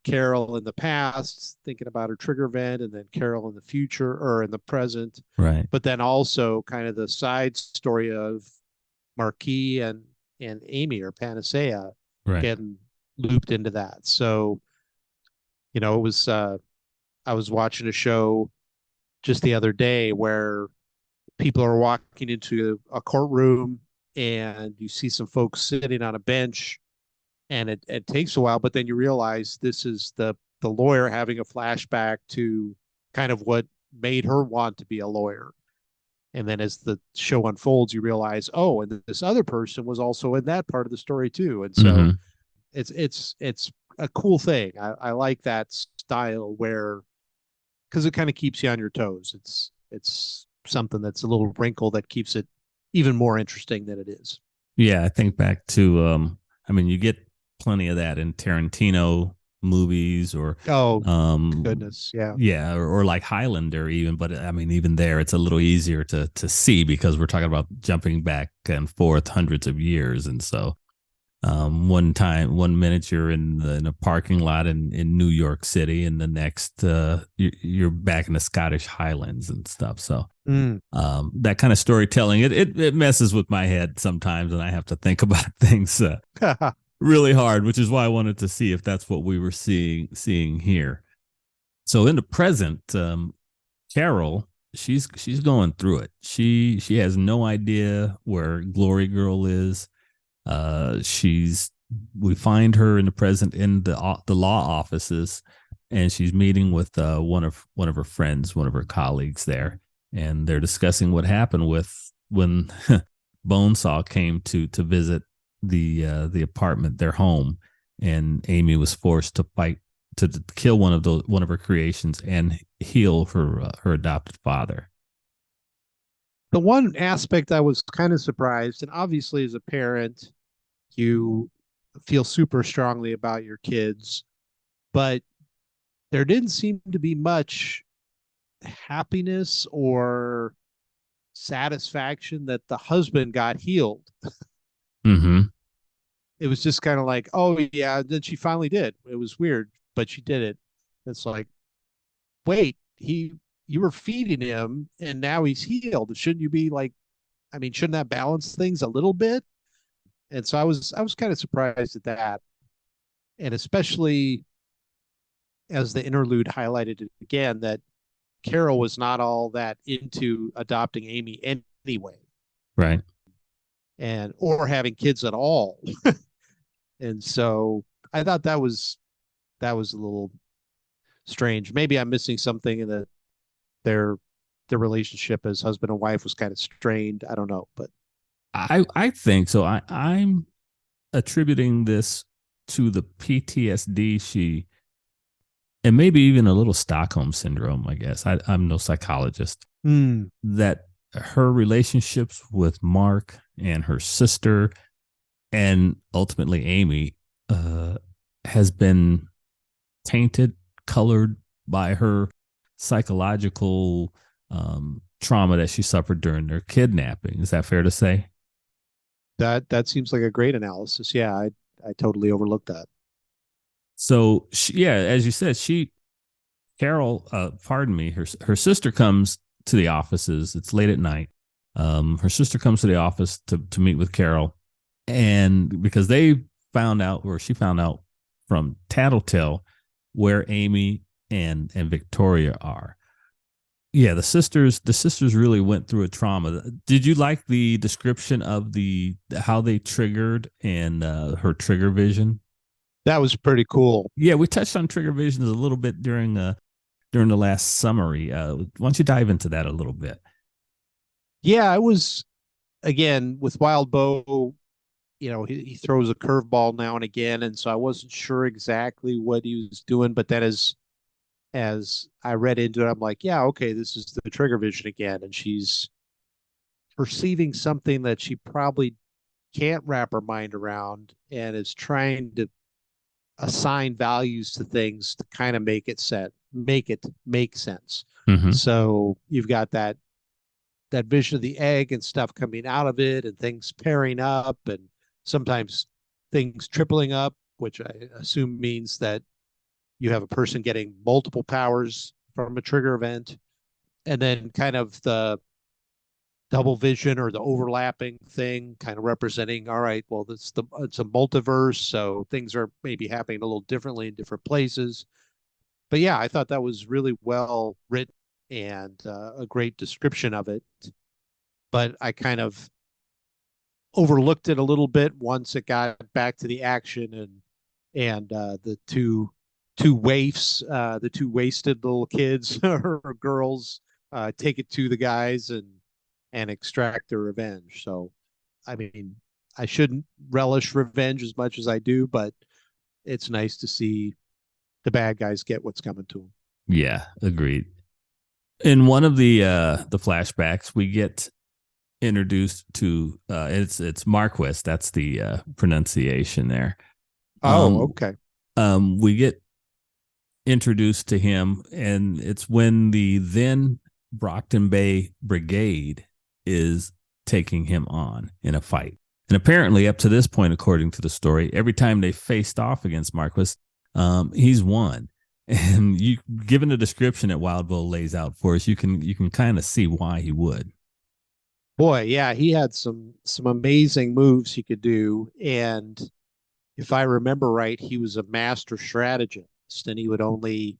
Carol in the past thinking about her trigger event, and then Carol in the future or in the present. Right. But then also kind of the side story of Marquis and Amy, or Panacea, Right. getting looped into that. So, it was I was watching a show just the other day where people are walking into a courtroom, and you see some folks sitting on a bench, and it takes a while, but then you realize this is the lawyer having a flashback to kind of what made her want to be a lawyer. And then as the show unfolds, you realize, oh, and this other person was also in that part of the story too. And so Mm-hmm. it's a cool thing. I like that style where, because it kind of keeps you on your toes. It's something that's a little wrinkle that keeps it even more interesting than it is. Yeah, I think back to I mean, you get plenty of that in Tarantino movies, or Oh, um goodness. Yeah. yeah, or like Highlander even, but I mean, even there it's a little easier to see because we're talking about jumping back and forth hundreds of years. And so one minute you're in a parking lot in New York City, and the next you're back in the Scottish Highlands and stuff. So that kind of storytelling, it messes with my head sometimes, and I have to think about things really hard, which is why I wanted to see if that's what we were seeing here. So in the present, Carol, she's going through it. She has no idea where Glory Girl is. We find her in the present in the law offices, and she's meeting with one of her friends, one of her colleagues there, and they're discussing what happened when Bonesaw came to visit the apartment, their home, and Amy was forced to fight to kill one of her creations and heal her adopted father. The one aspect I was kind of surprised, and obviously as a parent, you feel super strongly about your kids, but there didn't seem to be much happiness or satisfaction that the husband got healed. Mm-hmm. It was just kind of like, oh yeah, then she finally did. It was weird, but she did it. It's like, wait, you were feeding him and now he's healed. Shouldn't you be like, I mean, shouldn't that balance things a little bit? And so I was kind of surprised at that. And especially as the interlude highlighted it again, that Carol was not all that into adopting Amy anyway, Right. and or having kids at all. And so I thought that was a little strange. Maybe I'm missing something in their their relationship as husband and wife was kind of strained. I don't know, but I think so. I'm attributing this to the PTSD and maybe even a little Stockholm syndrome, I guess. I'm no psychologist. That her relationships with Mark and her sister and ultimately Amy has been tainted, colored by her psychological trauma that she suffered during their kidnapping. Is that fair to say? that seems like a great analysis. Yeah, I totally overlooked that. So yeah, as you said, Carol, pardon me, her sister comes to the offices. It's late at night. Her sister comes to the office to meet with Carol, and because they found out, or she found out from Tattletale, where Amy and Victoria are. Yeah, the sisters really went through a trauma. Did you like the description of how they triggered and her trigger vision? That was pretty cool. Yeah, we touched on trigger visions a little bit during the last summary. Why don't you dive into that a little bit? Yeah, I was again with Wildbow. He throws a curveball now and again, and so I wasn't sure exactly what he was doing. But then as I read into it, I'm like, yeah, okay, this is the trigger vision again, and she's perceiving something that she probably can't wrap her mind around, and is trying to assign values to things to kind of make it make sense. Mm-hmm. So you've got that vision of the egg and stuff coming out of it, and things pairing up, and sometimes things tripling up, which I assume means that you have a person getting multiple powers from a trigger event. And then kind of the double vision or the overlapping thing kind of representing, all right, well, it's a multiverse, so things are maybe happening a little differently in different places. But yeah, I thought that was really well written and a great description of it. But I kind of overlooked it a little bit once it got back to the action, and the two waifs, the two wasted little kids or girls, take it to the guys and extract their revenge. So, I mean, I shouldn't relish revenge as much as I do, but it's nice to see the bad guys get what's coming to them. Yeah, agreed. In one of the flashbacks, we get introduced to it's Marquis. That's the pronunciation there. Okay. We get introduced to him, and it's when the then Brockton Bay Brigade is taking him on in a fight. And apparently, up to this point, according to the story, every time they faced off against Marquis, he's won. And given the description that Wildbow lays out for us, you can kind of see why he would. Boy, yeah, he had some amazing moves he could do, and if I remember right, he was a master strategist, and he would only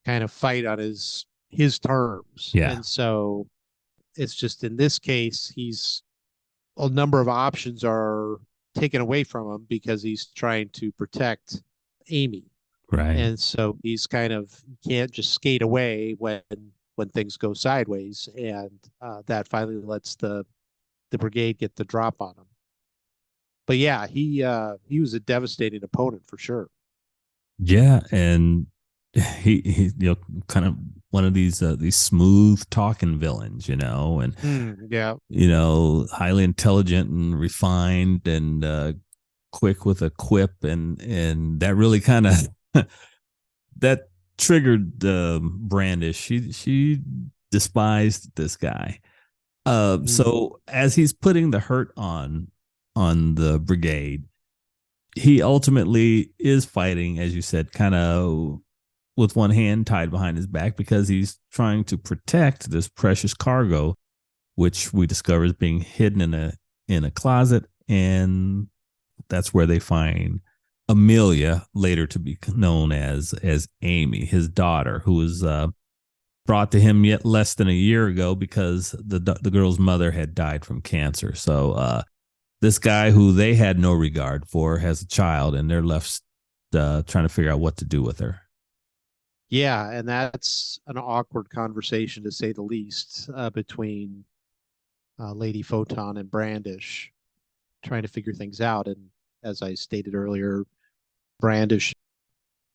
kind of fight on his terms. Yeah. And so it's just in this case, a number of options are taken away from him because he's trying to protect Amy. Right. And so he's can't just skate away when things go sideways, and that finally lets the brigade get the drop on him. But yeah, he was a devastating opponent for sure. Yeah, and he kind of one of these smooth talking villains, and yeah, highly intelligent and refined and quick with a quip, and that really kind of that triggered Brandish. She despised this guy. So as he's putting the hurt on the brigade, he ultimately is fighting, as you said, kind of with one hand tied behind his back, because he's trying to protect this precious cargo, which we discover is being hidden in a closet, and that's where they find Amelia, later to be known as Amy, his daughter, who was brought to him yet less than a year ago because the girl's mother had died from cancer. So this guy, who they had no regard for, has a child, and they're left trying to figure out what to do with her. Yeah, and that's an awkward conversation to say the least, between Lady Photon and Brandish, trying to figure things out. And as I stated earlier, Brandish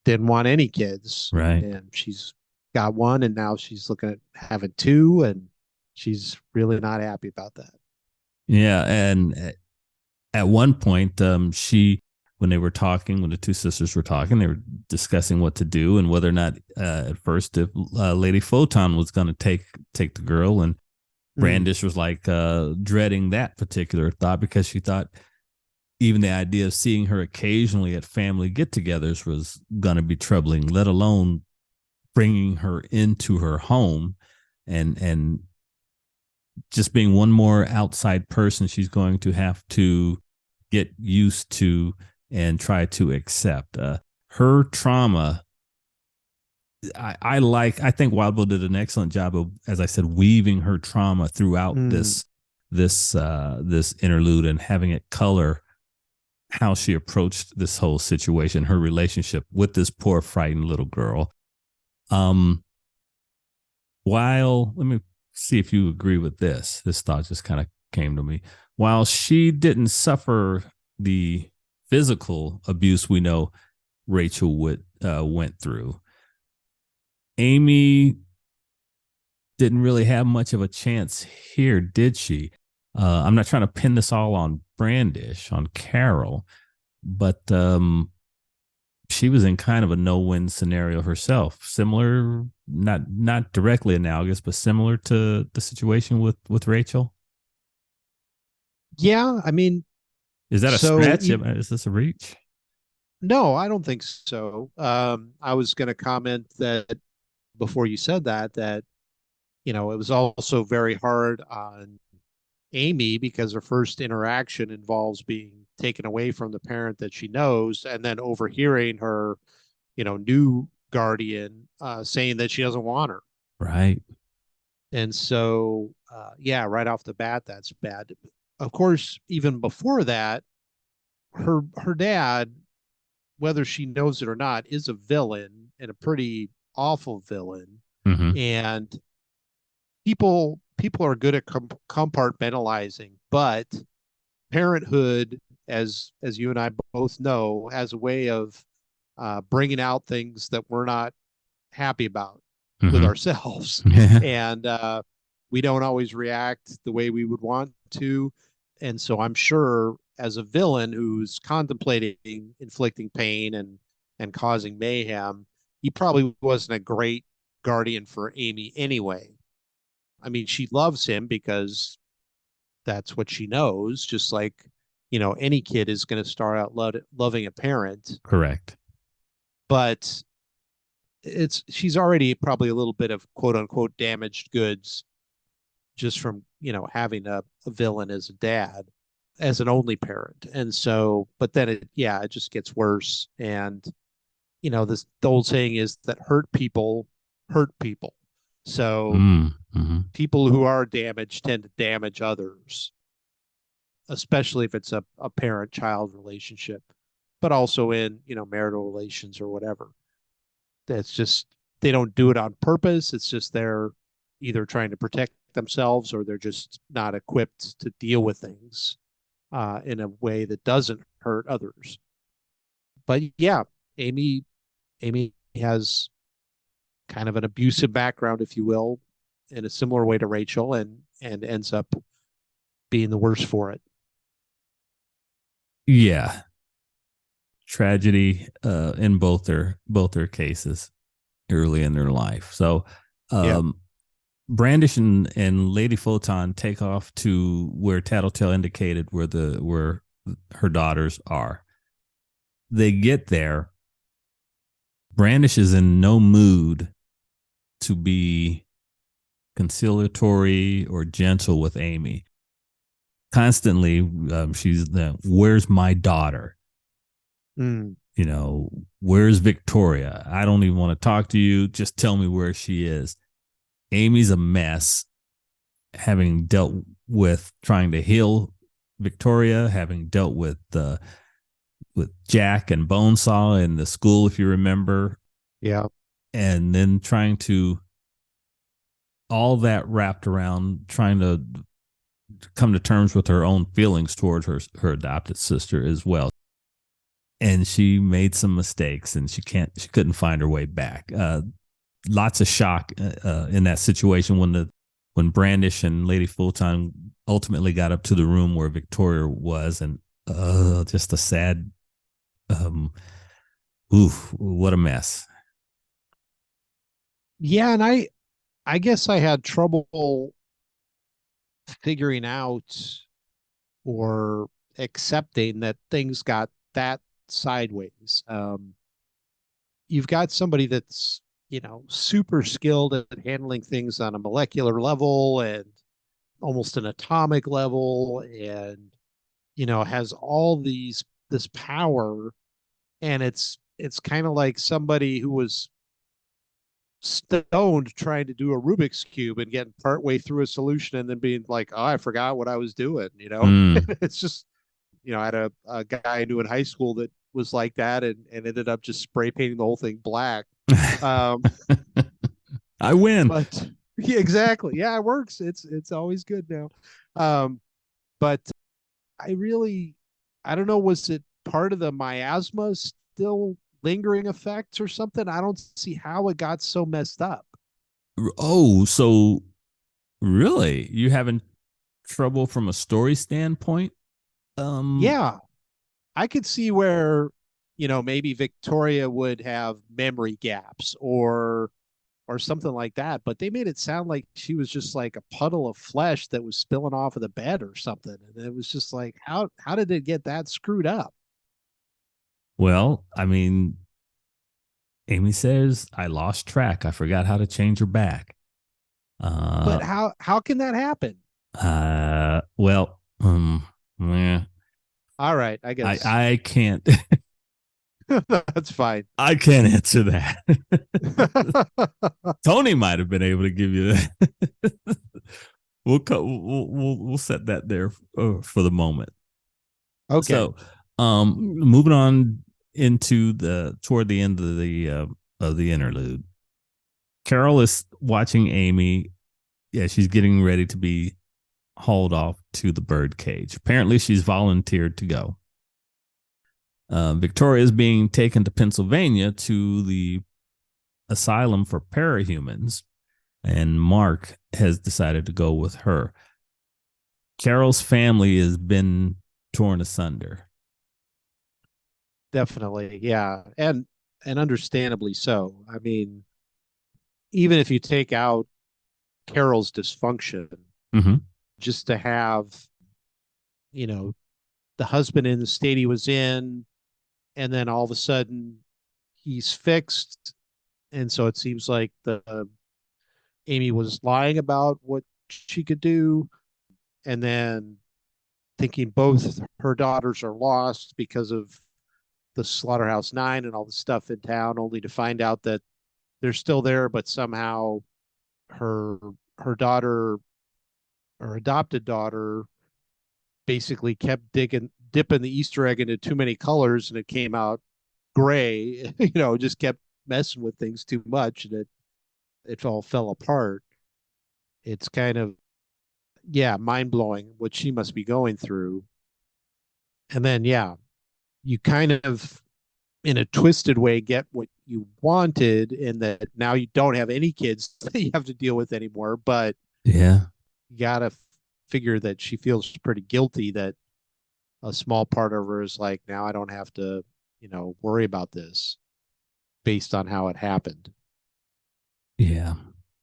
didn't want any kids, Right. and she's got one, and now she's looking at having two, and she's really not happy about that. Yeah. And at one point, when they were talking, when the two sisters were talking, they were discussing what to do and whether or not, at first, if Lady Photon was going to take the girl, and Brandish was like dreading that particular thought because she thought even the idea of seeing her occasionally at family get-togethers was going to be troubling, let alone bringing her into her home and just being one more outside person she's going to have to get used to and try to accept. Her trauma, I think Wildbow did an excellent job of, as I said, weaving her trauma throughout this interlude and having it color how she approached this whole situation, her relationship with this poor frightened little girl. While, let me see if you agree with this. This thought just kind of came to me. While she didn't suffer the physical abuse we know Rachel went through, Amy didn't really have much of a chance here, did she? I'm not trying to pin this all on Brandish, on Carol, but she was in kind of a no-win scenario herself. Similar, not directly analogous, but similar to the situation with Rachel. Yeah, I mean, is that a stretch? Is this a reach? No, I don't think so. I was going to comment that before you said that it was also very hard on Amy because her first interaction involves being taken away from the parent that she knows, and then overhearing her, new guardian saying that she doesn't want her. Right. And so, yeah, right off the bat, that's bad. Of course, even before that, her dad, whether she knows it or not, is a villain, and a pretty awful villain. Mm-hmm. And people are good at compartmentalizing, but parenthood, as you and I both know, has a way of bringing out things that we're not happy about with ourselves. And we don't always react the way we would want to. And so I'm sure, as a villain who's contemplating inflicting pain and causing mayhem, he probably wasn't a great guardian for Amy anyway. I mean, she loves him because that's what she knows, just like, any kid is going to start out loving a parent. Correct. But she's already probably a little bit of quote unquote damaged goods just from, having a villain as a dad, as an only parent. And so, but then it just gets worse. And, the old saying is that hurt people hurt people. So people who are damaged tend to damage others, especially if it's a parent-child relationship, but also in, marital relations or whatever. That's just, they don't do it on purpose. It's just they're either trying to protect themselves, or they're just not equipped to deal with things in a way that doesn't hurt others. But yeah, Amy has kind of an abusive background, if you will, in a similar way to Rachel, and ends up being the worse for it. Yeah. Tragedy in both their cases early in their life. So Brandish and Lady Photon take off to where Tattletale indicated where her daughters are. They get there. Brandish is in no mood to be conciliatory or gentle with Amy. Constantly, she's where's my daughter? Where's Victoria? I don't even want to talk to you. Just tell me where she is. Amy's a mess, having dealt with trying to heal Victoria, having dealt with Jack and Bonesaw in the school, if you remember. Yeah. and then trying to all that wrapped around trying to come to terms with her own feelings towards her adopted sister as well. And she made some mistakes, and she couldn't find her way back. Lots of shock in that situation when Brandish and Lady Fulton ultimately got up to the room where Victoria was, and just a sad, what a mess. Yeah, and I guess I had trouble figuring out or accepting that things got that sideways. You've got somebody that's, super skilled at handling things on a molecular level and almost an atomic level, and, has all this power. And it's kind of like somebody who was stoned trying to do a Rubik's Cube and getting partway through a solution and then being like, oh, I forgot what I was doing. It's just, I had a guy I knew in high school that was like that and ended up just spray painting the whole thing black. I win. But yeah, exactly. Yeah, it works. It's always good now. But I don't know, was it part of the miasma still lingering effects or something? I don't see how it got so messed up. Oh, so really? You having trouble from a story standpoint? Yeah. I could see where, maybe Victoria would have memory gaps or something like that, but they made it sound like she was just like a puddle of flesh that was spilling off of the bed or something. And it was just like, how did it get that screwed up? Well, I mean, Amy says, I lost track. I forgot how to change her back. But how can that happen? Well, yeah. All right, I guess I can't. that's fine. I can't answer that. Tony might have been able to give you that. We'll set that there for the moment. Okay. So, moving on into toward the end of the interlude, Carol is watching Amy. Yeah, she's getting ready to be hauled off to the birdcage. Apparently, she's volunteered to go. Victoria is being taken to Pennsylvania to the asylum for parahumans, and Mark has decided to go with her. Carol's family has been torn asunder. Definitely, yeah, and understandably so. I mean, even if you take out Carol's dysfunction, just to have, the husband in the state he was in, and then all of a sudden he's fixed, and so it seems like Amy was lying about what she could do, and then thinking both her daughters are lost because of the Slaughterhouse-9 and all the stuff in town, only to find out that they're still there, but somehow her daughter or adopted daughter basically kept dipping the Easter egg into too many colors, and it came out gray. Just kept messing with things too much, and it all fell apart. It's kind of, yeah, mind blowing what she must be going through. And then, yeah, you kind of, in a twisted way, get what you wanted, in that now you don't have any kids that you have to deal with anymore. But yeah, you gotta figure that she feels pretty guilty that a small part of her is like, now I don't have to, worry about this based on how it happened. Yeah,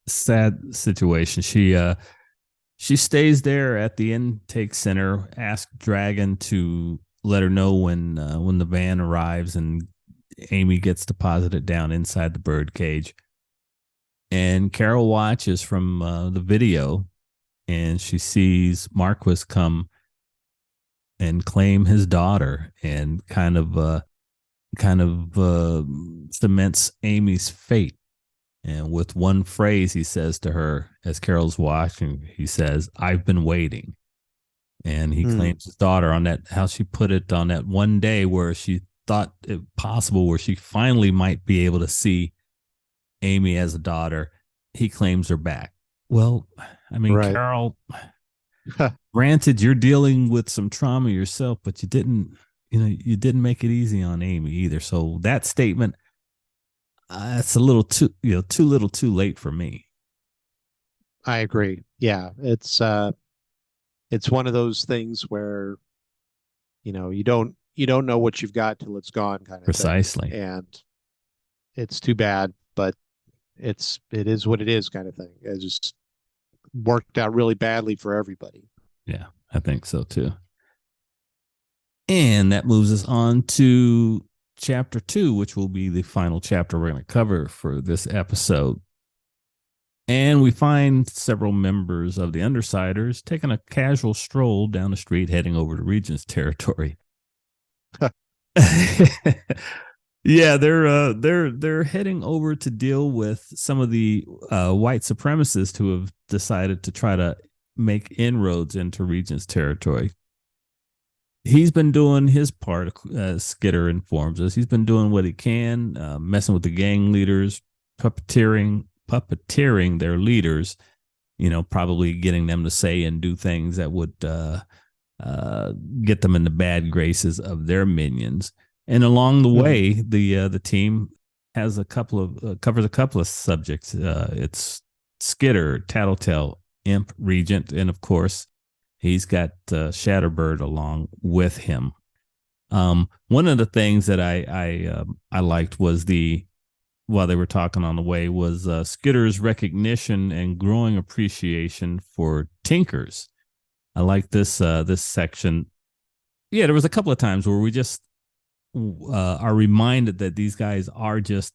sad situation. She stays there at the intake center, asks Dragon to let her know when the van arrives, and Amy gets deposited down inside the birdcage. And Carol watches from the video, and she sees Marquis come and claim his daughter, and kind of cements Amy's fate. And with one phrase, he says to her, as Carol's watching, he says, "I've been waiting." And he claims his daughter on that, how she put it, on that one day where she thought it possible, where she finally might be able to see Amy as a daughter. He claims her back. Well, I mean, Right. Carol, granted, you're dealing with some trauma yourself, but you didn't make it easy on Amy either. So that statement, it's a little too little too late for me. I agree. Yeah, it's one of those things where, you don't know what you've got till it's gone kind of thing. Precisely. And it's too bad, but it is what it is kind of thing. It just worked out really badly for everybody. Yeah, I think so too. And that moves us on to chapter 2, which will be the final chapter we're going to cover for this episode. And we find several members of the Undersiders taking a casual stroll down the street heading over to Regent's territory. Yeah, they're heading over to deal with some of the white supremacists who have decided to try to make inroads into Regent's territory. He's been doing his part, as Skitter informs us. He's been doing what he can, messing with the gang leaders, puppeteering their leaders, probably getting them to say and do things that would get them in the bad graces of their minions. And along the way, the team has covers a couple of subjects. It's Skitter, Tattletale, Imp, Regent, and of course, he's got Shatterbird along with him. One of the things that I liked was while they were talking on the way was Skitter's recognition and growing appreciation for Tinkers. I like this section. Yeah, there was a couple of times where we just are reminded that these guys are just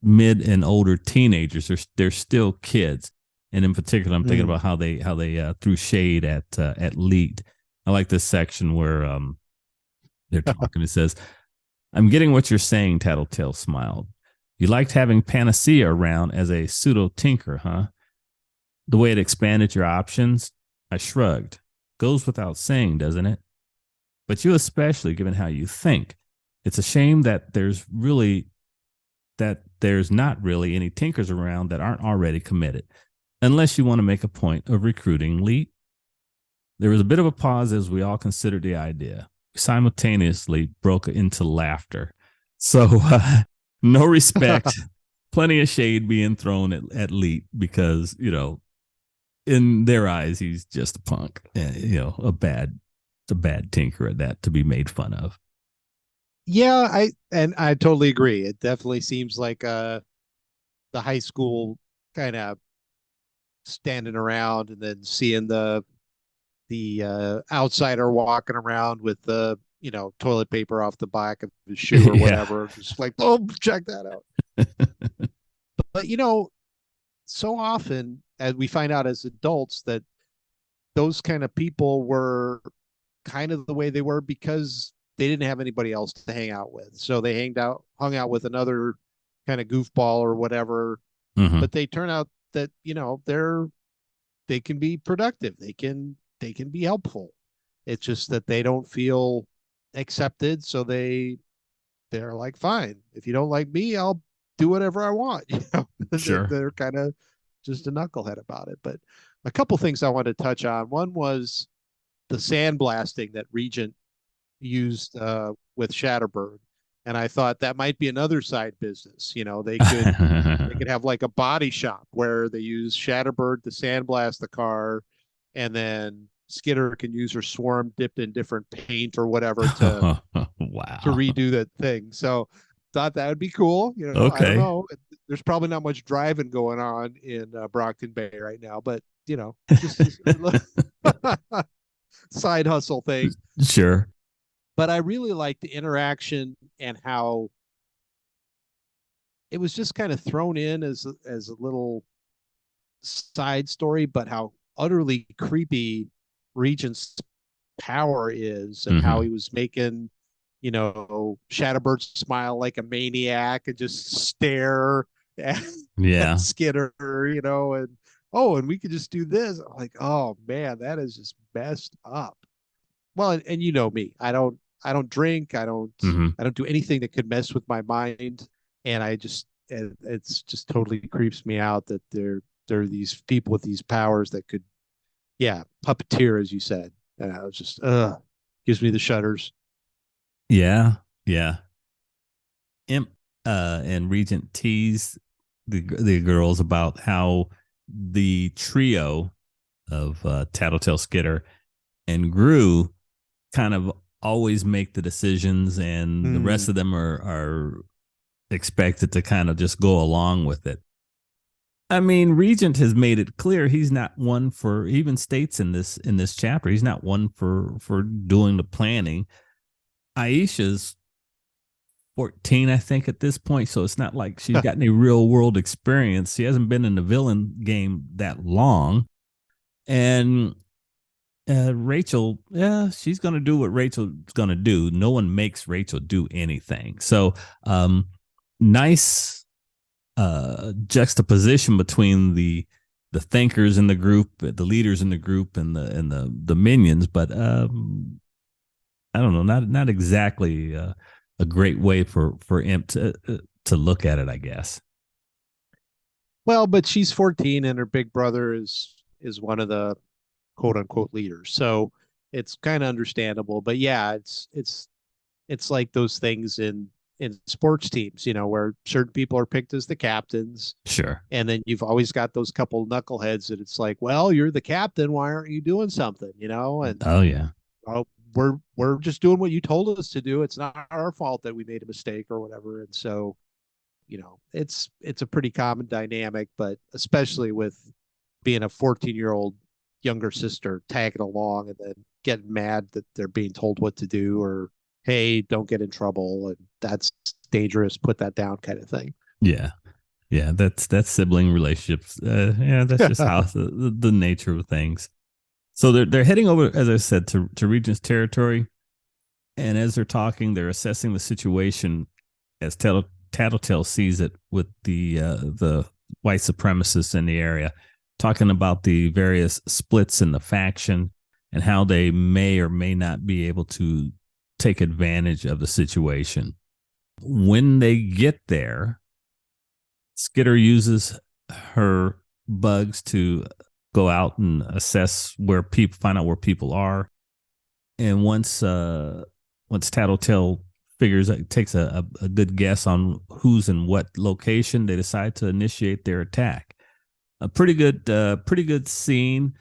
mid and older teenagers. They're still kids. And in particular, I'm thinking about how they threw shade at Leet. I like this section where they're talking. It says, "I'm getting what you're saying." Tattletale smiled. "You liked having Panacea around as a pseudo tinker, huh? The way it expanded your options." I shrugged. "Goes without saying, doesn't it? But you especially, given how you think. It's a shame that there's not really any tinkers around that aren't already committed. Unless you want to make a point of recruiting Leet." There was a bit of a pause as we all considered the idea. We simultaneously broke into laughter. So no respect, plenty of shade being thrown at Leet because, in their eyes, he's just a punk, a bad tinker at that, to be made fun of. Yeah, I totally agree. It definitely seems like the high school kind of standing around and then seeing the outsider walking around with the toilet paper off the back of his shoe or whatever, just like, oh, check that out. But so often as we find out as adults that those kind of people were kind of the way they were because they didn't have anybody else to hang out with, so they hung out with another kind of goofball or whatever. But they turn out that they can be productive, they can be helpful. It's just that they don't feel accepted, so they're like, fine, if you don't like me, I'll do whatever I want. Sure. They're kind of just a knucklehead about it. But a couple things I wanted to touch on. One was the sandblasting that Regent used with Shatterbird. And I thought that might be another side business. They could have like a body shop where they use Shatterbird to sandblast the car, and then Skitter can use her swarm dipped in different paint or whatever to wow, to redo that thing. So thought that would be cool. Okay. I don't know. There's probably not much driving going on in Brockton Bay right now, but just side hustle thing. Sure. But I really like the interaction and how it was just kind of thrown in as a little side story, but how utterly creepy Regent's power is, and how he was making Shatterbird smile like a maniac and just stare at Skitter, and we could just do this. I'm like, oh man, that is just messed up. Well, and me, I don't drink, I don't do anything that could mess with my mind, and it's just totally creeps me out that there are these people with these powers that could, yeah, puppeteer, as you said. And I was just, gives me the shudders. Yeah, yeah. Imp and Regent tease the girls about how the trio of Tattletale, Skitter, and Gru kind of always make the decisions, and the rest Mm. of them are expected to kind of just go along with it. I mean, Regent has made it clear he's not one for, he even states in this chapter, he's not one for doing the planning. Aisha's 14, I think, at this point, so it's not like she's got any real world experience. She hasn't been in the villain game that long. And Rachel, yeah, she's going to do what Rachel's going to do. No one makes Rachel do anything. So, nice juxtaposition between the thinkers in the group, the leaders in the group, and the minions. But I don't know, not exactly a great way for Imp to look at it, I guess. Well, but she's 14 and her big brother is one of the quote unquote leaders. So it's kind of understandable. But yeah, it's like those things in sports teams, where certain people are picked as the captains, Sure. and then you've always got those couple knuckleheads that it's like, well, you're the captain, why aren't you doing something? And Oh yeah. oh, we're just doing what you told us to do. It's not our fault that we made a mistake or whatever. And so, it's a pretty common dynamic, but especially with being a 14-year-old younger sister tagging along and then getting mad that they're being told what to do, or hey, don't get in trouble, and that's dangerous, put that down, kind of thing. Yeah. Yeah, that's sibling relationships. Yeah, that's just how the nature of things. So they're heading over, as I said, to Regent's territory, and as they're talking, they're assessing the situation as Tattletale sees it with the white supremacists in the area, talking about the various splits in the faction and how they may or may not be able to take advantage of the situation. When they get there, Skitter uses her bugs to go out and assess where people, find out where people are. And once Tattletale takes a good guess on who's in what location, they decide to initiate their attack. A pretty good scene.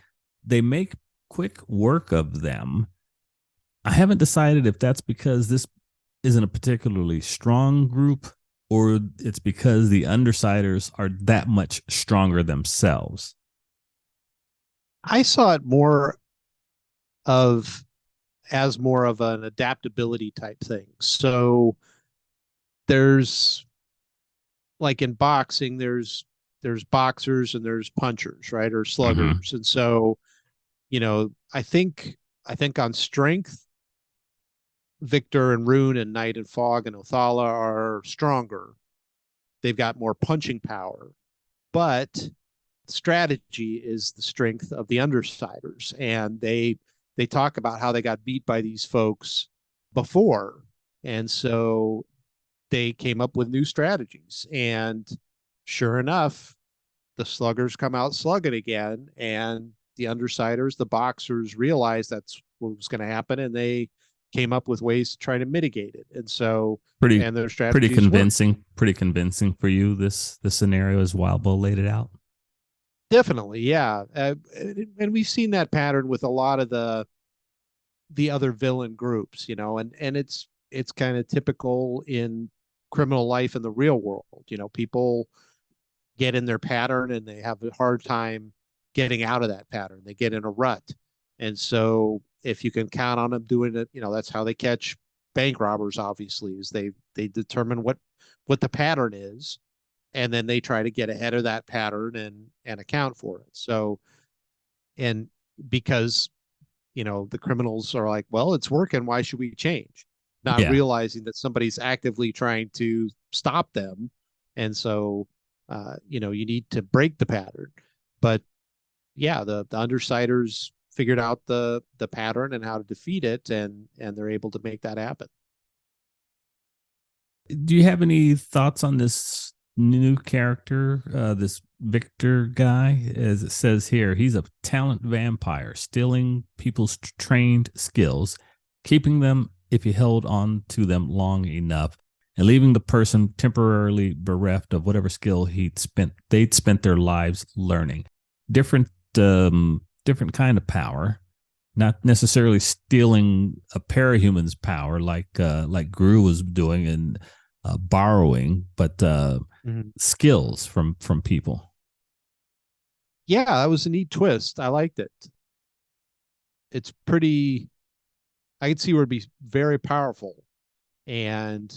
They make quick work of them. I haven't decided if that's because this isn't a particularly strong group, or it's because the Undersiders are that much stronger themselves. I saw it more of as more of an adaptability type thing. So there's, like in boxing, there's boxers and there's punchers, right? Or sluggers. Mm-hmm. And so, I think on strength, Victor and Rune and Knight and Fog and Othala are stronger. They've got more punching power. But strategy is the strength of the Undersiders. And they talk about how they got beat by these folks before. And so they came up with new strategies. And sure enough, the sluggers come out slugging again. And the Undersiders, the boxers, realized that's what was going to happen. And they came up with ways to try to mitigate it. And so, and their strategies pretty convincing for you, this scenario as Wildbow laid it out. Definitely, yeah. And we've seen that pattern with a lot of the other villain groups, and it's kind of typical in criminal life in the real world. People get in their pattern and they have a hard time getting out of that pattern. They get in a rut. And so if you can count on them doing it, that's how they catch bank robbers, obviously, is they determine what the pattern is, and then they try to get ahead of that pattern and account for it. So, and because the criminals are like, well, it's working, why should we change? Not realizing that somebody's actively trying to stop them. And so you need to break the pattern. But yeah, the Undersiders figured out the pattern and how to defeat it, and they're able to make that happen. Do you have any thoughts on this new character, this Victor guy, as it says here, he's a talent vampire, stealing people's trained skills, keeping them if he held on to them long enough, and leaving the person temporarily bereft of whatever skill they'd spent their lives learning. Different different kind of power, not necessarily stealing a parahuman's power like Gru was doing and borrowing, but skills from people. Yeah, that was a neat twist. I liked it. It's pretty. I could see where it'd be very powerful, and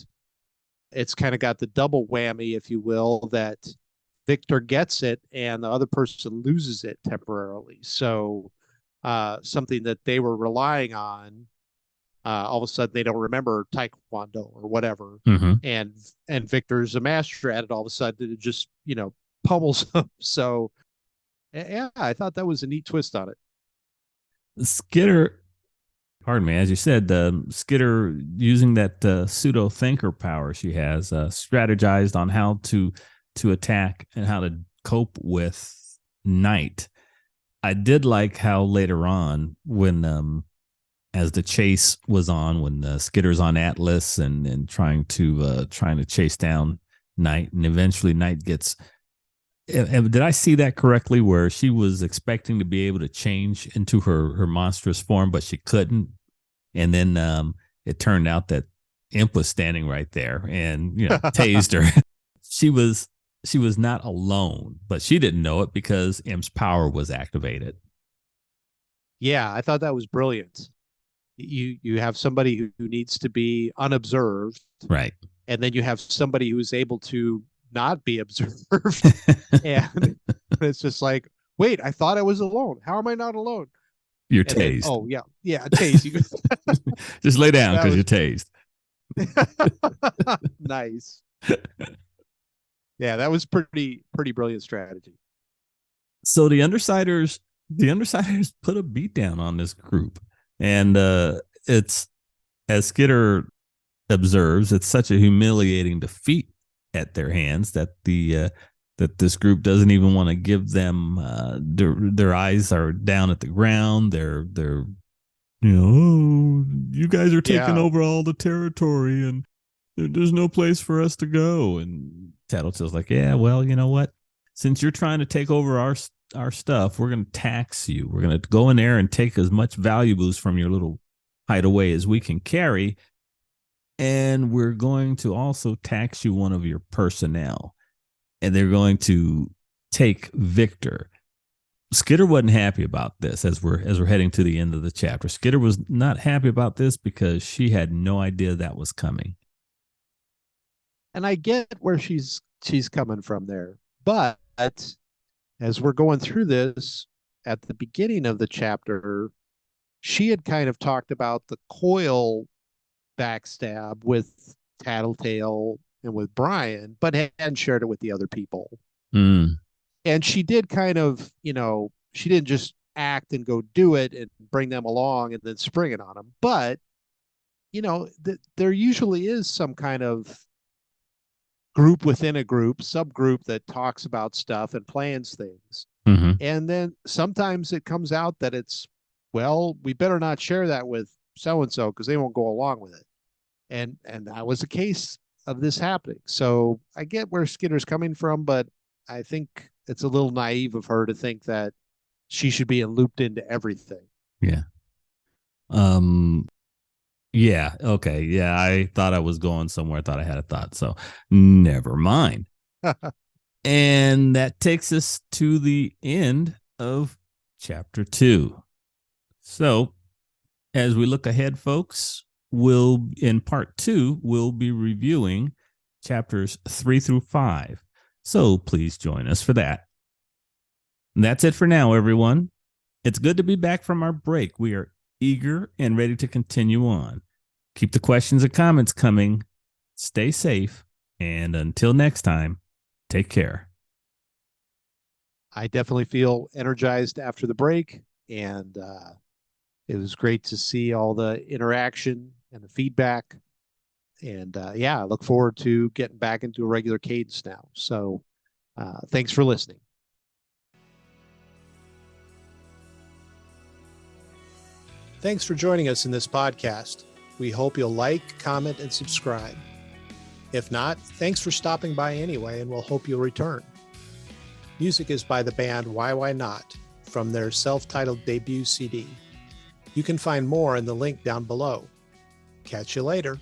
it's kind of got the double whammy, if you will, that Victor gets it and the other person loses it temporarily. So something that they were relying on, all of a sudden they don't remember Taekwondo or whatever, and Victor's a master at it. All of a sudden it just pummels them. So yeah, I thought that was a neat twist on it. Skitter, pardon me, as you said, Skitter, using that pseudo thinker power she has, strategized on how to attack and how to cope with Night. I did like how later on, when as the chase was on, when Skitter's on Atlas and trying to chase down Night, and eventually Night gets. Did I see that correctly? Where she was expecting to be able to change into her monstrous form, but she couldn't, and then it turned out that Imp was standing right there and tased her. She was not alone, but she didn't know it because Imp's power was activated. Yeah, I thought that was brilliant. You have somebody who needs to be unobserved, right? And then you have somebody who's able to not be observed, and it's just like, wait, I thought I was alone. How am I not alone? You're tased. Oh yeah, tased. Just lay down because you're tased. Nice. Yeah, that was pretty brilliant strategy. So the Undersiders put a beat down on this group, and it's, as Skitter observes, it's such a humiliating defeat at their hands that that this group doesn't even want to give them. Their eyes are down at the ground. They're oh, you guys are taking over all the territory, and there's no place for us to go. And Tattletale's like, yeah, well, you know what? Since you're trying to take over our stuff, we're going to tax you. We're going to go in there and take as much valuables from your little hideaway as we can carry. And we're going to also tax you one of your personnel. And they're going to take Victor. Skitter wasn't happy about this as we're heading to the end of the chapter. Skitter was not happy about this because she had no idea that was coming. And I get where she's coming from there. But as we're going through this, at the beginning of the chapter, she had kind of talked about the Coil backstab with Tattletale and with Brian, but hadn't shared it with the other people. And she did kind of, she didn't just act and go do it and bring them along and then spring it on them. But, there usually is some kind of group within a group, subgroup that talks about stuff and plans things. And then sometimes it comes out that it's, well, we better not share that with so-and-so because they won't go along with it. And that was a case of this happening. So I get where Skitter's coming from, but I think it's a little naive of her to think that she should be looped into everything. Yeah. Yeah. Okay. Yeah. I thought I was going somewhere. I thought I had a thought. So never mind. And that takes us to the end of chapter 2. So as we look ahead, folks, in part 2, we'll be reviewing chapters 3 through 5. So please join us for that. And that's it for now, everyone. It's good to be back from our break. We are eager and ready to continue on. Keep the questions and comments coming. Stay safe. And until next time, take care. I definitely feel energized after the break. And it was great to see all the interaction and the feedback. Yeah, I look forward to getting back into a regular cadence now. So thanks for listening. Thanks for joining us in this podcast. We hope you'll like, comment, and subscribe. If not, thanks for stopping by anyway, and we'll hope you'll return. Music is by the band YYNOT from their self-titled debut CD. You can find more in the link down below. Catch you later.